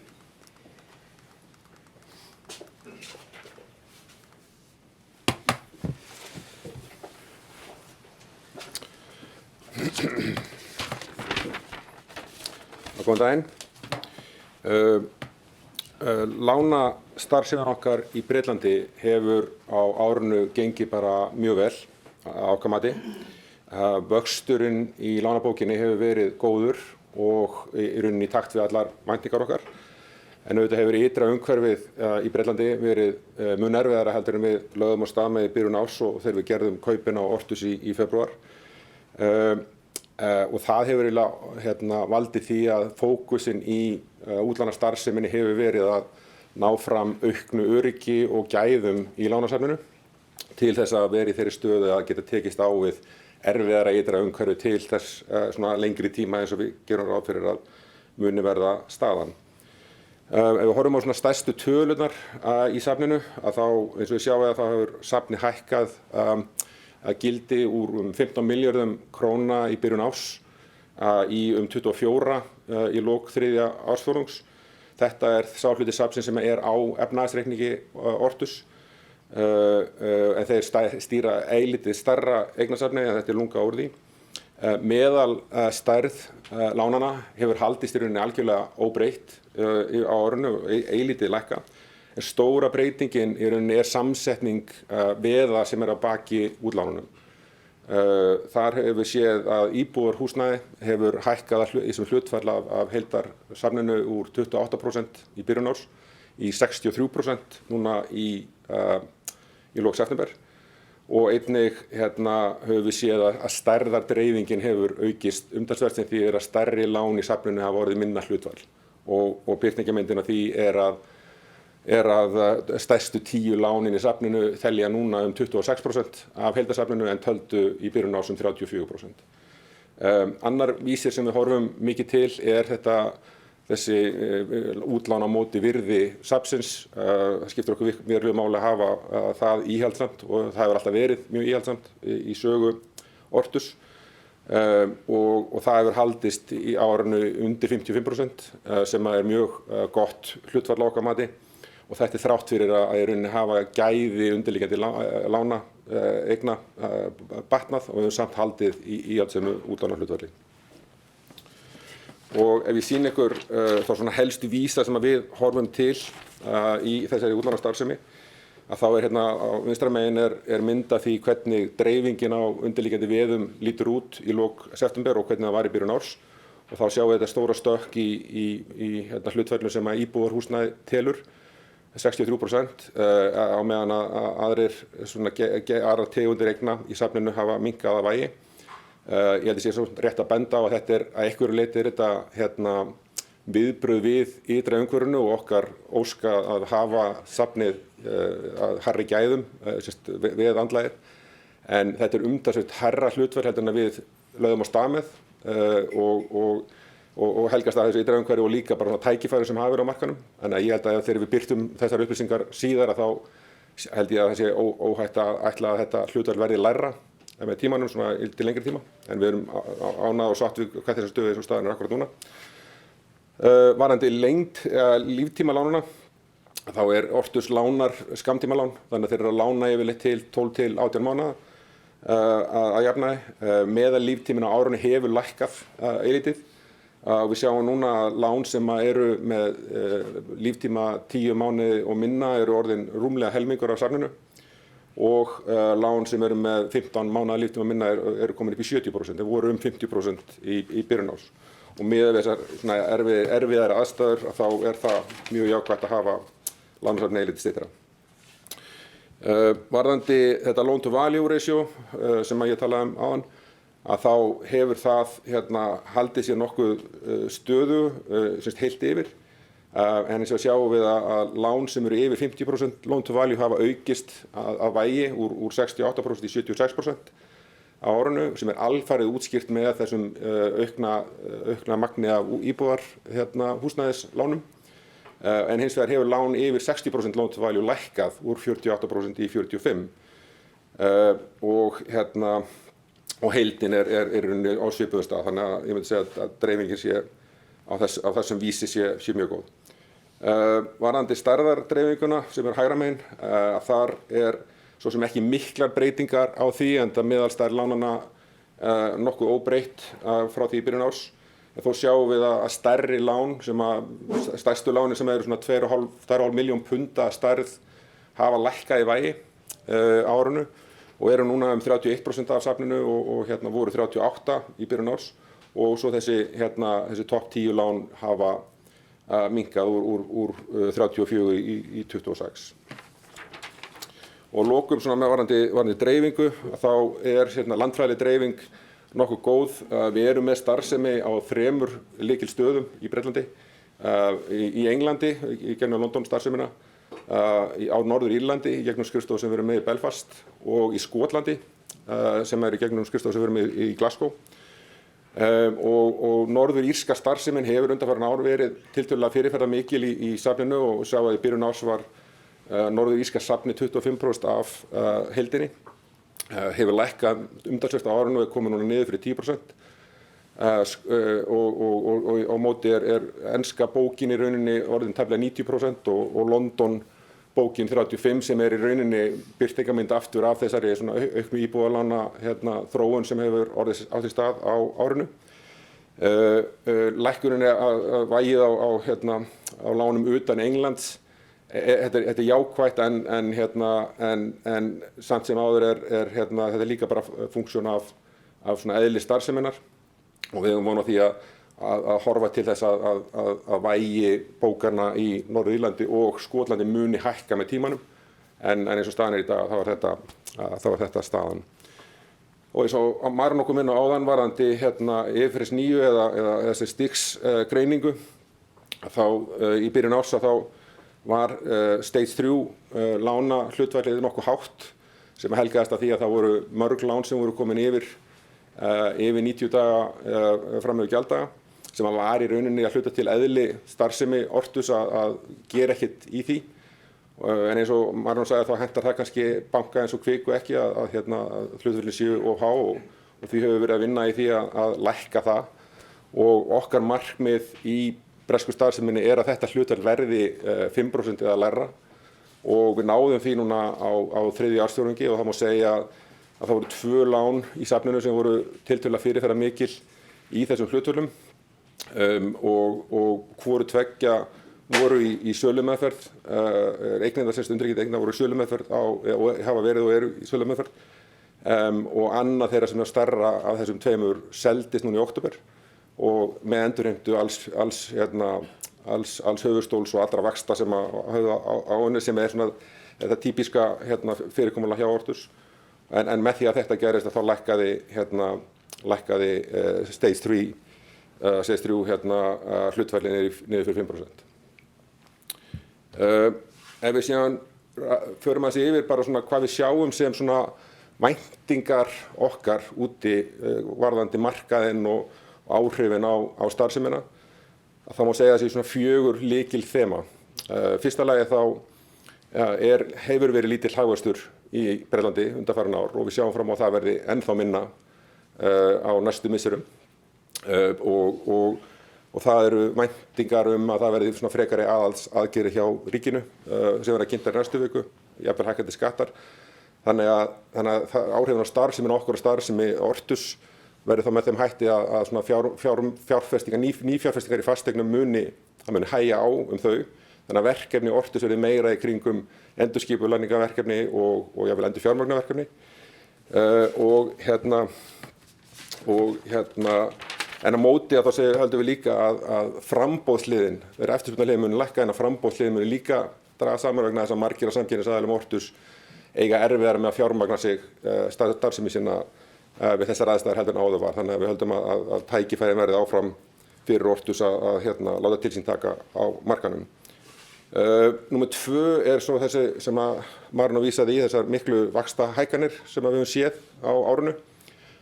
Góðan daginn. Lánastarfsemin okkar í Bretlandi hefur á árinu gengið bara mjög vel á okkar mati. Vöxturinn í lánabókinni hefur verið góður og í rauninni í takt við allar væntingar okkar. En auðvitað hefur ytra umhverfið í Bretlandi verið mun erfiðara heldur en við lögðum á stað með í byrjun árs og þegar við gerðum kaupin á Ortus í febrúar. Og það hefur valdið því að fókusinn í útlánastarfseminni hefur verið að ná fram auknu öryggi og gæðum í lánasafninu til þess að vera í þeirri stöðu að geta tekist á við erfiðara ytra umhverfi til þess svona lengri tíma eins og við gerum ráð fyrir að muni verða staðan. Ef við horfum á svona stærstu tölurnar í safninu að þá eins og við sjáum að það hefur safnið hækkað að gildi úr 15 milljörðum króna í byrjun árs í 24 í lok þriðja ársfjórðungs. Þetta er sá hluti safnsins sem er á efnahagsreikningi Ortus en þeir stýra eilítið stærra eignasafni en þetta er lunga úr því. Meðal stærð lánana hefur haldist í rauninni algjörlega óbreytt á árinu, eilítið lækka. En stóra breytingin í rauninni er samsetning veða sem er að baki útlánunum. Þar hefur við séð að íbúðarhúsnæði hefur hækkað í sem hlutfall af heildarsafninu úr 28% í byrjun árs í 63% núna í lok september. Og einnig höfum við séð að stærðardreifingin hefur aukist umtalsvert sem því að stærri lán í safninu hafa orðið minna hlutfall. Og birtingarmyndin af því er að stærstu 10 lánin í safninu telja núna 26% af heildarsafninu en töldu í byrjun árs 34%. Annar vísir sem við horfum mikið til er þessi útlán á móti virði safnsins. Það skiptir okkur verulega máli að hafa það íhaldsamt og það hefur alltaf verið mjög íhaldsamt í sögu Ortus. Og það hefur haldist í árinu undir 55% sem er mjög gott hlutfall á okkar mati. Og þetta er þrátt fyrir að í rauninni hafa gæði undirliggjandi lána eigna batnað og við höfum samt haldið í íhaldssömu útlánahlutfalli. Og ef ég sýni ykkur þá svona helstu vísa sem við horfum til í þessari útlánastarfsemi, að þá hérna á vinstra megin er mynd af því hvernig dreifingin á undirliggjandi veðum lítur út í lok september og hvernig það var í byrjun árs. Og þá sjáum við þetta stóra stökk í hérna, hlutföllum sem að íbúðarhúsnæði telur, 63%, á meðan að aðrir aðrar tegundir eigna í safninu hafa minnkað að vægi. Ég held að sé svo rétt að benda á að þetta að einhverju leyti þetta hérna, viðbrögð við ytra umhverfinu og okkar óska að hafa safnið að hærri gæðum við andlagið. En þetta umtalsvert hærra hlutfall heldur en að við lögðum á stað með og helgast að þessu ytra umhverfi og líka bara tækifæri sem hafa verið á markanum. Þannig að ég held að þegar við birtum þessar upplýsingar síðar að þá held ég að það sé óhætt að ætla að þetta hlutfall verði lægra með tímanum svona til lengri tíma. En við erum ánægð og sátt við hvað þessar stöðu þessum staðan akkurat núna. Varðandi lengd líftímalánuna, þá Ortus lánar skammtímalán, þannig að þeir eru að lána yfirleitt til 12 til 18 mánaða að jafnaði. Meðal líftíminn á árunni hefur lækkað eilítið. Við sjáum núna að lán sem eru með líftíma 10 mánuði og minna eru orðin rúmlega helmingur af safninu og lán sem eru með 15 mánaða líftíma minna eru komin upp í 70%. Þeir voru 50% í byrjun árs. Og með þessar svona erfiðar aðstæður þá það mjög jákvætt að hafa lánasafnið eilítið styttra. Varðandi þetta loan to value ratio sem ég talaði áðan, að þá hefur það hérna haldið sér nokkuð stöðu heilt yfir. En eins og sjáum við að lán sem eru yfir 50% loan to value hafa aukist að vægi úr 68% í 76%. Á árinu sem alfarið útskýrt með þessum aukna magni af íbúðar húsnæðislánum. En hins vegar hefur lán yfir 60% loan to value lækkað úr 48% í 45%. Og heildin er á svipuðum stað, þannig að ég myndi segja að dreifingin sé á þessum vísi sé mjög góð. Varðandi stærðardreifinguna sem hægra megin, þar svo sem ekki miklar breytingar á því enda meðalstærð lánanna nokkuð óbreytt frá því í byrjun árs. En þó sjáum við að stærri lán, stærstu lánin sem eru svona 2,5 milljón punda stærð hafa lækkað í vægi á árinu og eru núna 31% af safninu og voru 38% í byrjun árs og svo þessi topp 10 lán hafa minnkað úr 34 í 26. Og lokum svona með varðandi dreifingu, þá landfræðileg dreifing nokkuð góð. Við erum með starfsemi á 3 lykilstöðum í Bretlandi, í Englandi í gegnum London starfsemina, á Norður-Írlandi í gegnum skrifstofu sem við erum með í Belfast og í Skotlandi sem í gegnum skrifstofu sem við erum með í Glasgow. Og Norður-Írska starfsemin hefur undanfarin ár verið tiltölulega fyrirferðarmikil í safninu og sjá að í byrjun árs var Norður-Írska safni 25% af heildinni. Hefur lækkað umtalsvert á árinu og er komið núna niður fyrir 10%. Og á móti enska bókin í rauninni orðin tæplega 90% og London bókin 35% sem í rauninni birtingarmynd aftur af þessari auknu íbúðalána þróun sem hefur orðið á því stað á árinu. Lækkunin vægið á lánum utan Englands. Þetta jákvætt en samt sem áður þetta líka bara funksjón af svona eðli starfseminnar og við höfum von á því að horfa til þess að vægi bókarna í Norður-Írlandi og Skotlandi muni hækka með tímanum en eins og staðan í dag þá var þetta staðan. Og eins og Maran okkur minna áðan varðandi IFRS 9 eða þessi Stigs greiningu þá í byrjun árs þá var stage 3 lána hlutfallið nokkuð hátt sem helgaðist af því að það voru mörg lán sem voru komin yfir 90 daga fram yfir gjalddaga sem var í rauninni að hluta til eðli starfsemi Ortus að gera ekkert í því. En eins og Maran sagði þá hentar það kannski banka eins og Kviku ekki að hlutfallið séu of há og því höfum við verið að vinna í því að lækka það og okkar markmið í bresku starfseminni að þetta hlutfall verði 5% eða lægra og við náðum því núna á 3. ársfjórðungi og það má segja að það voru 2 lán í safninu sem voru tiltölulega fyrirferðarmikil í þessum hlutföllum og hvoru tveggja voru í sölumeðferð, eignirnar sem undirliggjandi eignar voru í sölumeðferð og hafa verið og eru í sölumeðferð, og annað þeirra sem er stærra af þessum tveimur seldist núna í október og með endurheimtu alls höfuðstóls og allra vaxta sem höfðu á henni, sem er svona þetta típiska fyrirkomulag hjá Ortus. En með því að þetta gerist þá lækkaði Stage 3 hlutfallið niður fyrir 5%. Ef við síðan förum að sig yfir bara svona hvað við sjáum sem svona væntingar okkar úti varðandi markaðinn og áhrifin á starfsemina, þá má segja að það sé svona 4 lykilþema. Fyrsta lagi þá hefur verið lítill hagvöxtur í Bretlandi undanfarin ár og við sjáum fram á að það verði ennþá minna á næstu misserum, og það eru væntingar að það verði svona frekari aðgerðir hjá ríkinu sem verða kynntar í næstu viku, jafnvel hækkandi skattar. Þannig að áhrifin á starfsemin okkur og starfsemi Ortus verður þá með þeim hætti að svona fjárfestingar, nýfjárfestingar í fasteignum muni hægja á þau. Þannig að verkefni Ortus verði meira í kringum endurskipulagningarverkefni og jafnvel endurfjármögnunarverkefni. En á móti þá höldum við líka að framboðshliðin, eftirspurnarhliðin muni lækka, en að framboðshliðin muni líka draga saman vegna þess að margir af samkeppnisaðilum Ortus eiga erfiðara með að fjármagna sig starfsemi sína við þessar aðstæður heldur en áður var. Þannig að við höldum að tækifærin verði áfram fyrir Ortus að láta til sín taka á markanum. Númer 2 svo þessi sem að Marinó vísaði í, þessar miklu vaxtahækkanir sem við höfum séð á árinu.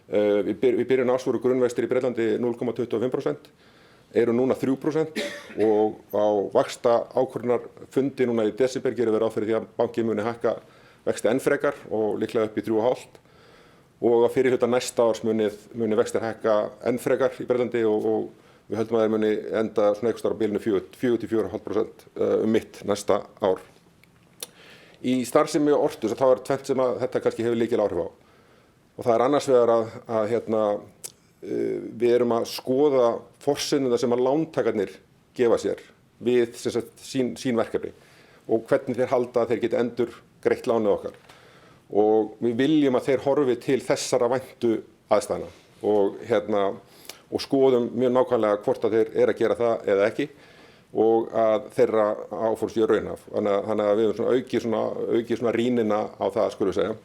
Við byrjun árs voru grunnvextir í Bretlandi 0,25%, eru núna 3% og á vaxtaákvörðunarfundi núna í desember gerum við ráð fyrir því að bankinn muni hækka vexti enn frekar og líklega upp í 3,5%, og á fyrrihluta næsta árs muni vextir hækka enn frekar í Bretlandi og við höldum að þeir muni enda svona einhvers staðar á bilinu 4–4,5% mitt næsta ár. Í starfsemi Ortus þá tvennt sem þetta kannski hefur lykil áhrif á. Og það annars vegar að við erum að skoða forsendurnar sem að lántakarnir gefa sér við sín verkefni og hvernig þeir halda að þeir geti endur greitt lánið okkar. Og við viljum að þeir horfi til þessara væntu aðstæðna og skoðum mjög nákvæmlega hvort að þeir að gera það eða ekki og að þeirra áform séu raunhæf. Þannig að við höfum aukið svona rýnina á það, skulum við segja.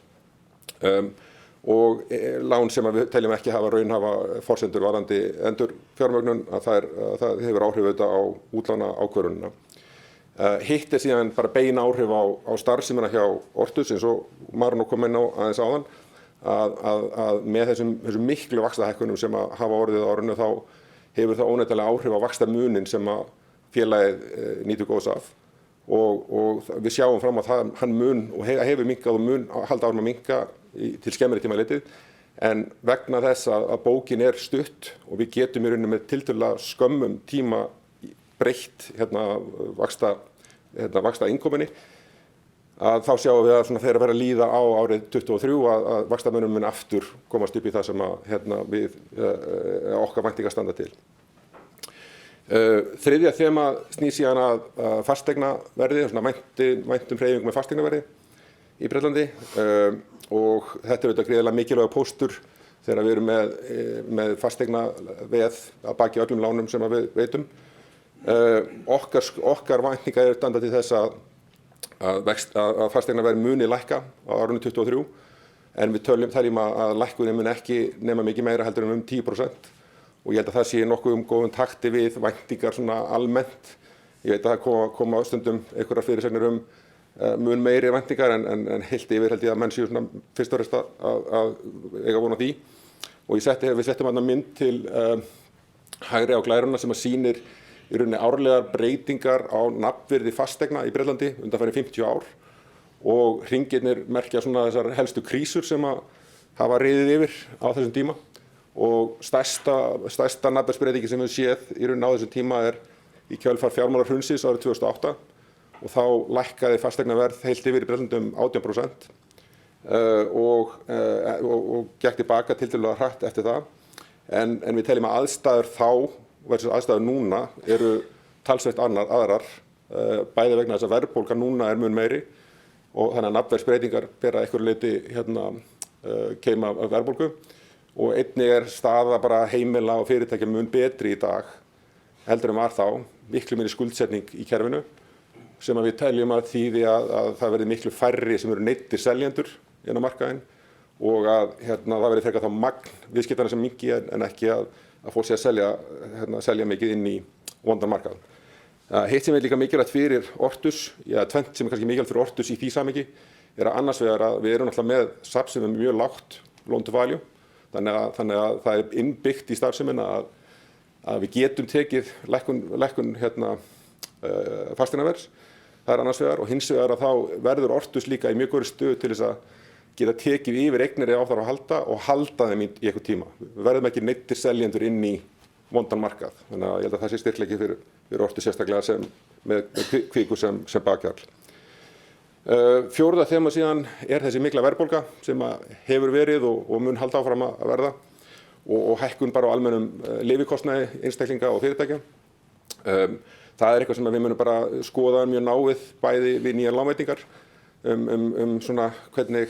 Og lán sem við teljum ekki hafa raunhæfa forsendur varðandi endurfjármögnun, að það hefur áhrif auðvitað á útlána ákvörðunina. Hitt síðan bara bein áhrif á starfsemina hjá Ortus, eins og Marinó kom inn á aðeins áðan, að með þessum miklu vaxtahækkunum sem að hafa orðið á árinu þá hefur það óneitanlega áhrif á vaxtamunin sem að félagið nýtur góðs af. Og við sjáum fram að hann mun og hefur minnkað og mun halda áfram að minnka til skemmri tíma litið, en vegna þess að bókin er stutt og við getum í rauninni með tiltölulega skömmum tíma breytt vaxta innkominni, að þá sjáum við að þegar verður að líða á árið 2023 að vaxtamunum mun aftur komast upp í það sem við okkar væntingar standa til. Þriðja þema snýr síðan að fasteignaverði, væntum hreyfingum með fasteignaverði í Bretlandi, og þetta er auðvitað gríðarlega mikilvægur póstur þegar við erum með fasteignaveð að baki öllum lánum sem við veitum. Okkar væntingar standa til þess að fasteignaverð muni lækka á árinu 2023, en við teljum að lækkunin muni ekki nema mikið meira heldur en 10%. Og ég held að það sé nokkuð góðum takti við væntingar svona almennt. Ég veit að það koma stundum einhverjar fyrirsagnir mun meiri væntingar, en heilt yfir held ég að menn séu svona fyrst og fremst að eiga von á því. Og við settum þarna mynd til hægri á glæruna sem að sýnir í rauninni árlegar breytingar á nafnvirði fasteigna í Bretlandi undanfarin 50 ár, og hringirnir merkja svona þessar helstu krísur sem að hafa riðið yfir á þessum tíma. Og stærsta nafnverðsbreytingi sem við séð í rauninni á þessum tíma er í kjölfar fjármálahrunsis árið 2008, og þá lækkaði fasteignaverð heilt yfir í Bretlandi 18% og gekk tilbaka tiltölulega hratt eftir það. En við teljum að aðstæður þá versus aðstæður núna eru talsvert aðrar, bæði vegna þess að verðbólga núna er mun meiri og þannig að nafnverðsbreytingar bera einhverju leyti keima af verðbólgu og einnig staða bara heimila og fyrirtækja mun betri í dag heldur var þá, miklu minni skuldsetning í kerfinu sem við teljum að þýði að það verði miklu færri sem eru neyddir seljendur inn á markaðinn og að það verði frekar þá magn viðskiptana sem minnki en ekki að fólk sé að selja mikið inn í vondan markað. Hitt sem líka mikilvægt fyrir Ortus, tvennt sem kannski mikilvægt fyrir Ortus í því samhengi að annars vegar að við erum náttúrulega með safn sem mjög lágt loan to value þannig að það er innbyggt í starfsemina að við getum tekið lækkun fasteignaverðs. Það er annars vegar og hins vegar að þá verður Ortus líka í mjög góðri stöðu til þess að geta tekið yfir eignir á þarf að halda og halda þeim í einhver tíma. Við verðum ekki neyddir seljendur inn í vondan markað. Þannig að ég held að það sé styrkleiki fyrir Ortus sérstaklega með Kviku sem bakhjarl. Fjórða þema síðan er þessi mikla verðbólga sem hefur verið og mun halda áfram að verða og hækkun bara á almennum lyfjakostnaði einstaklinga og fyrirtækja. Það er eitthvað sem við munum bara skoða mjög náið bæði við nýjar lánveitingar svona hvernig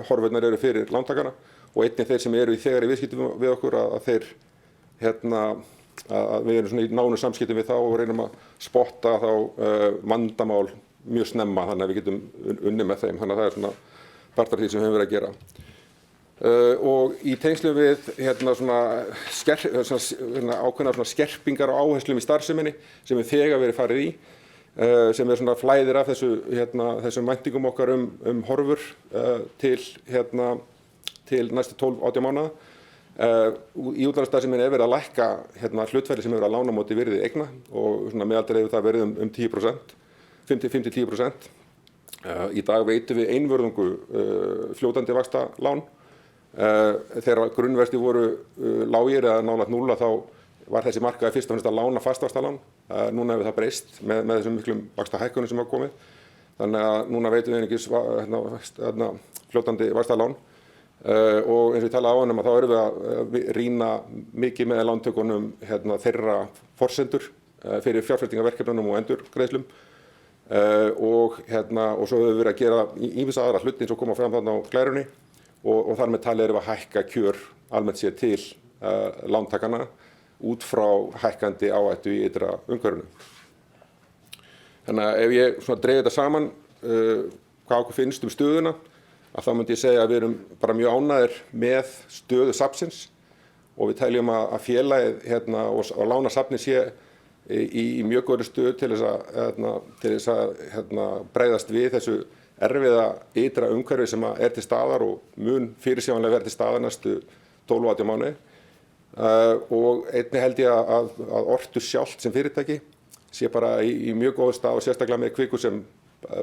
horfurnar eru fyrir lántakana og einnig þeir sem eru þegar í viðskiptum við okkur að þeir að við erum svona í nánu samskiptum við þá og reynum að spotta þá vandamál mjög snemma þannig að við getum unnið með þeim þannig að það er svona partur af því sem við höfum verið að gera. Og í tengslum við ákveðnar skerpingar og áherslum í starfseminni sem við þegar verið farið í sem svona flæðir af þessum væntingum okkar horfur til næstu 12-18 mánaða. Í útlánastarfseminni er verið að lækka hlutfalli sem hefur að lána á móti virði eigna og meðaltal hefur það verið 10%, 5-10%. Í dag veitum við einvörðungu fljótandi vaxtalán. Þegar grunnvextir voru lágir eða nálægt 0 þá var þessi markaði fyrst og fremst að lána fastvaxtalán. Núna hefur það breyst með þessum miklum vaxtahækkunum sem hafa komið. Þannig að núna veitum við einungis fljótandi vaxtalán. Og eins og ég talaði á að þá erum við að rýna mikið með lántökunum þeirra forsendur fyrir fjárfestingarverkefnunum og endurgreiðslum. Og svo höfum við verið að gera ýmissa aðra hluti eins og koma fram þarna á glærunni og þar með talið erum við að hækka kjör almennt sér til lántakana út frá hækkandi áhættu í ytra umhverfinu. Þannig að ef ég dreif þetta saman hvað okkur finnst stöðuna að þá myndi ég segja að við erum bara mjög ánægðir með stöðu safnsins og við teljum að félagið og lánasafnið sé í mjög góðri stöðu til þess að bregðast við þessu erfiða ytra umhverfi sem er til staðar og mun fyrirsjáanlega verið til staðar næstu 12-18 mánuði. Og einnig held ég að Ortus sjálft sem fyrirtæki sé bara í mjög góðu stað og sérstaklega með Kviku sem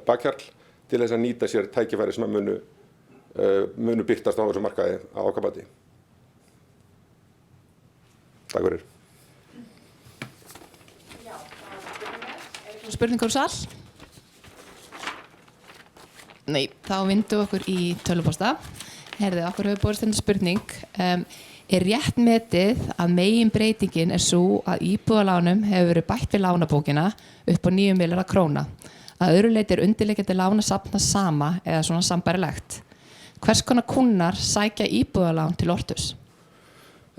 bakhjarl til þess að nýta sér tækifæri sem munu birtast á þessu markaði á okkar mati. Takk fyrir. Spurningar úr sal? Nei, þá vindum við okkur í tölvupósta. Herðu, okkur hefur borist þennan spurning. Er rétt metið að meginbreytingin er svo að íbúðalánum hefur verið bætt við lánabókina upp á 9 milljarða króna. Að öðru leyti er undirliggjandi lánasafna sama eða svona sambærilegt. Hvers konar kúnnar sækja íbúðalán til Ortus?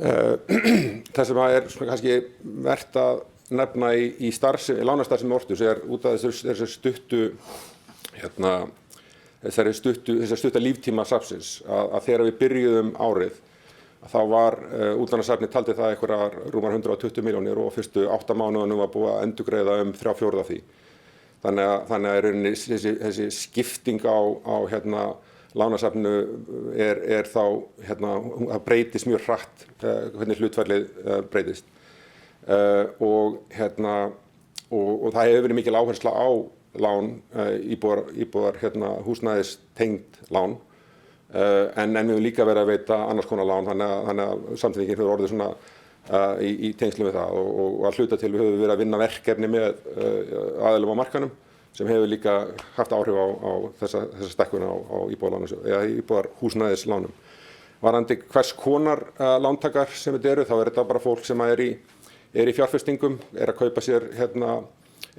Það sem er kannski vert að nefna í lánastarfsemi Ortus er út af þessari stutta líftíma safnsins að þegar við byrjuðum árið þá var útlánasafnið taldi það einhverjar rúmar 120 milljónir og fyrstu 8 mánuðunum var búið að endurgreiða 3/4 af því. Þannig að í rauninni þessi skipting á lánasafninu er þá það breytist mjög hratt hvernig hlutfallið breytist. Og það hefur verið mikil áhersla á lán íbúðar húsnæðistengd lán. En við höfum líka verið að veita annars konar lán þannig að samtryggingin hefur orðið svona í tengslum við það og að hluta til við höfum verið að vinna verkefni með aðilum á markanum sem hefur líka haft áhrif á þessa stækkun á íbúðarhúsnæðislánum. Varðandi hvers konar lántakar sem þetta eru þá er þetta bara fólk sem er í í fjárfestingum, að kaupa sér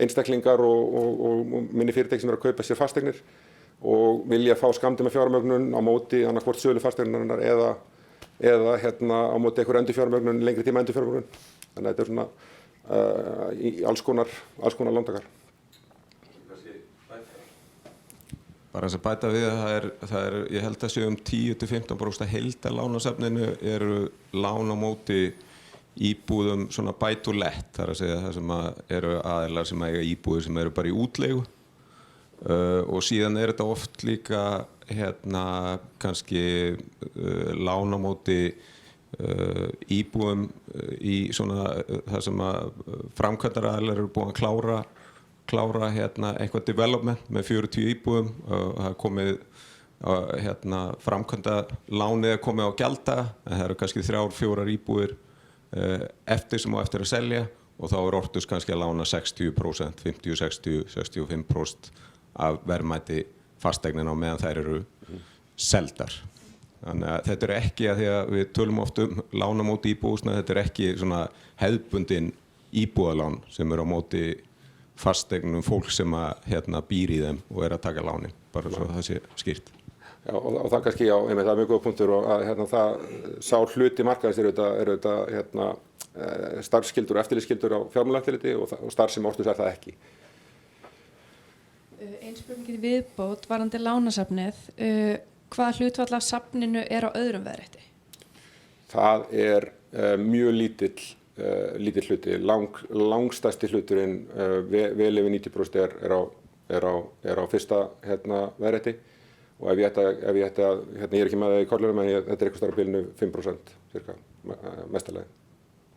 einstaklingar og minni fyrirtæki sem að kaupa sér fasteignir og vilja fá skammtíma fjármögnun á móti annarkvort sölu fasteignarinnar eða á móti einhver endurfjármögnun, lengri tíma endurfjármögnun. Þannig að þetta svona í alls konar lántakar. Bara þess að bæta við það er ég held að séu 10-15% af heildarlánasafninu eru lán á móti íbúðum svona buy to let, þar að segja það sem eru aðilar sem eiga íbúðir sem eru bara í útleigu og síðan þetta oft líka kannski lán á móti íbúðum í svona það sem að framkvæmdaraðilar eru búin að klára eitthvað development með 40 íbúðum og það komið framkvæmda lánið komið á gjalddaga en það eru kannski 3-4 íbúðir eftir sem á eftir að selja og þá Ortus kannski að lána 60%, 50, 60, 65% af verðmæti fasteignin á meðan þær eru seldar. Þannig að þetta er ekki að því að við tölum oft lán á móti íbúðsna, þetta er ekki svona hefðbundin íbúðalán sem eru á móti fasteignum fólk sem býr í þeim og að taka lánin, bara svo það sé skýrt. Já, og það kannski, það er mjög góð punktur og að það sá hluti markaðins eru þetta starfsskyldur og eftirlitsskyldur á fjármálaeftirliti og starfsemi Ortus það ekki. Ein spurningin í viðbót varðandi lánasafnið, hvað hlutfall af safninu á öðrum veðrétti? Það mjög lítill hluti, langstærsti hluturinn vel yfir 90% er á fyrsta veðrétti og ef ég ætti að, ég ekki með það í kollurum en þetta eitthvað starf á bilinu 5% cirka, mestalagi.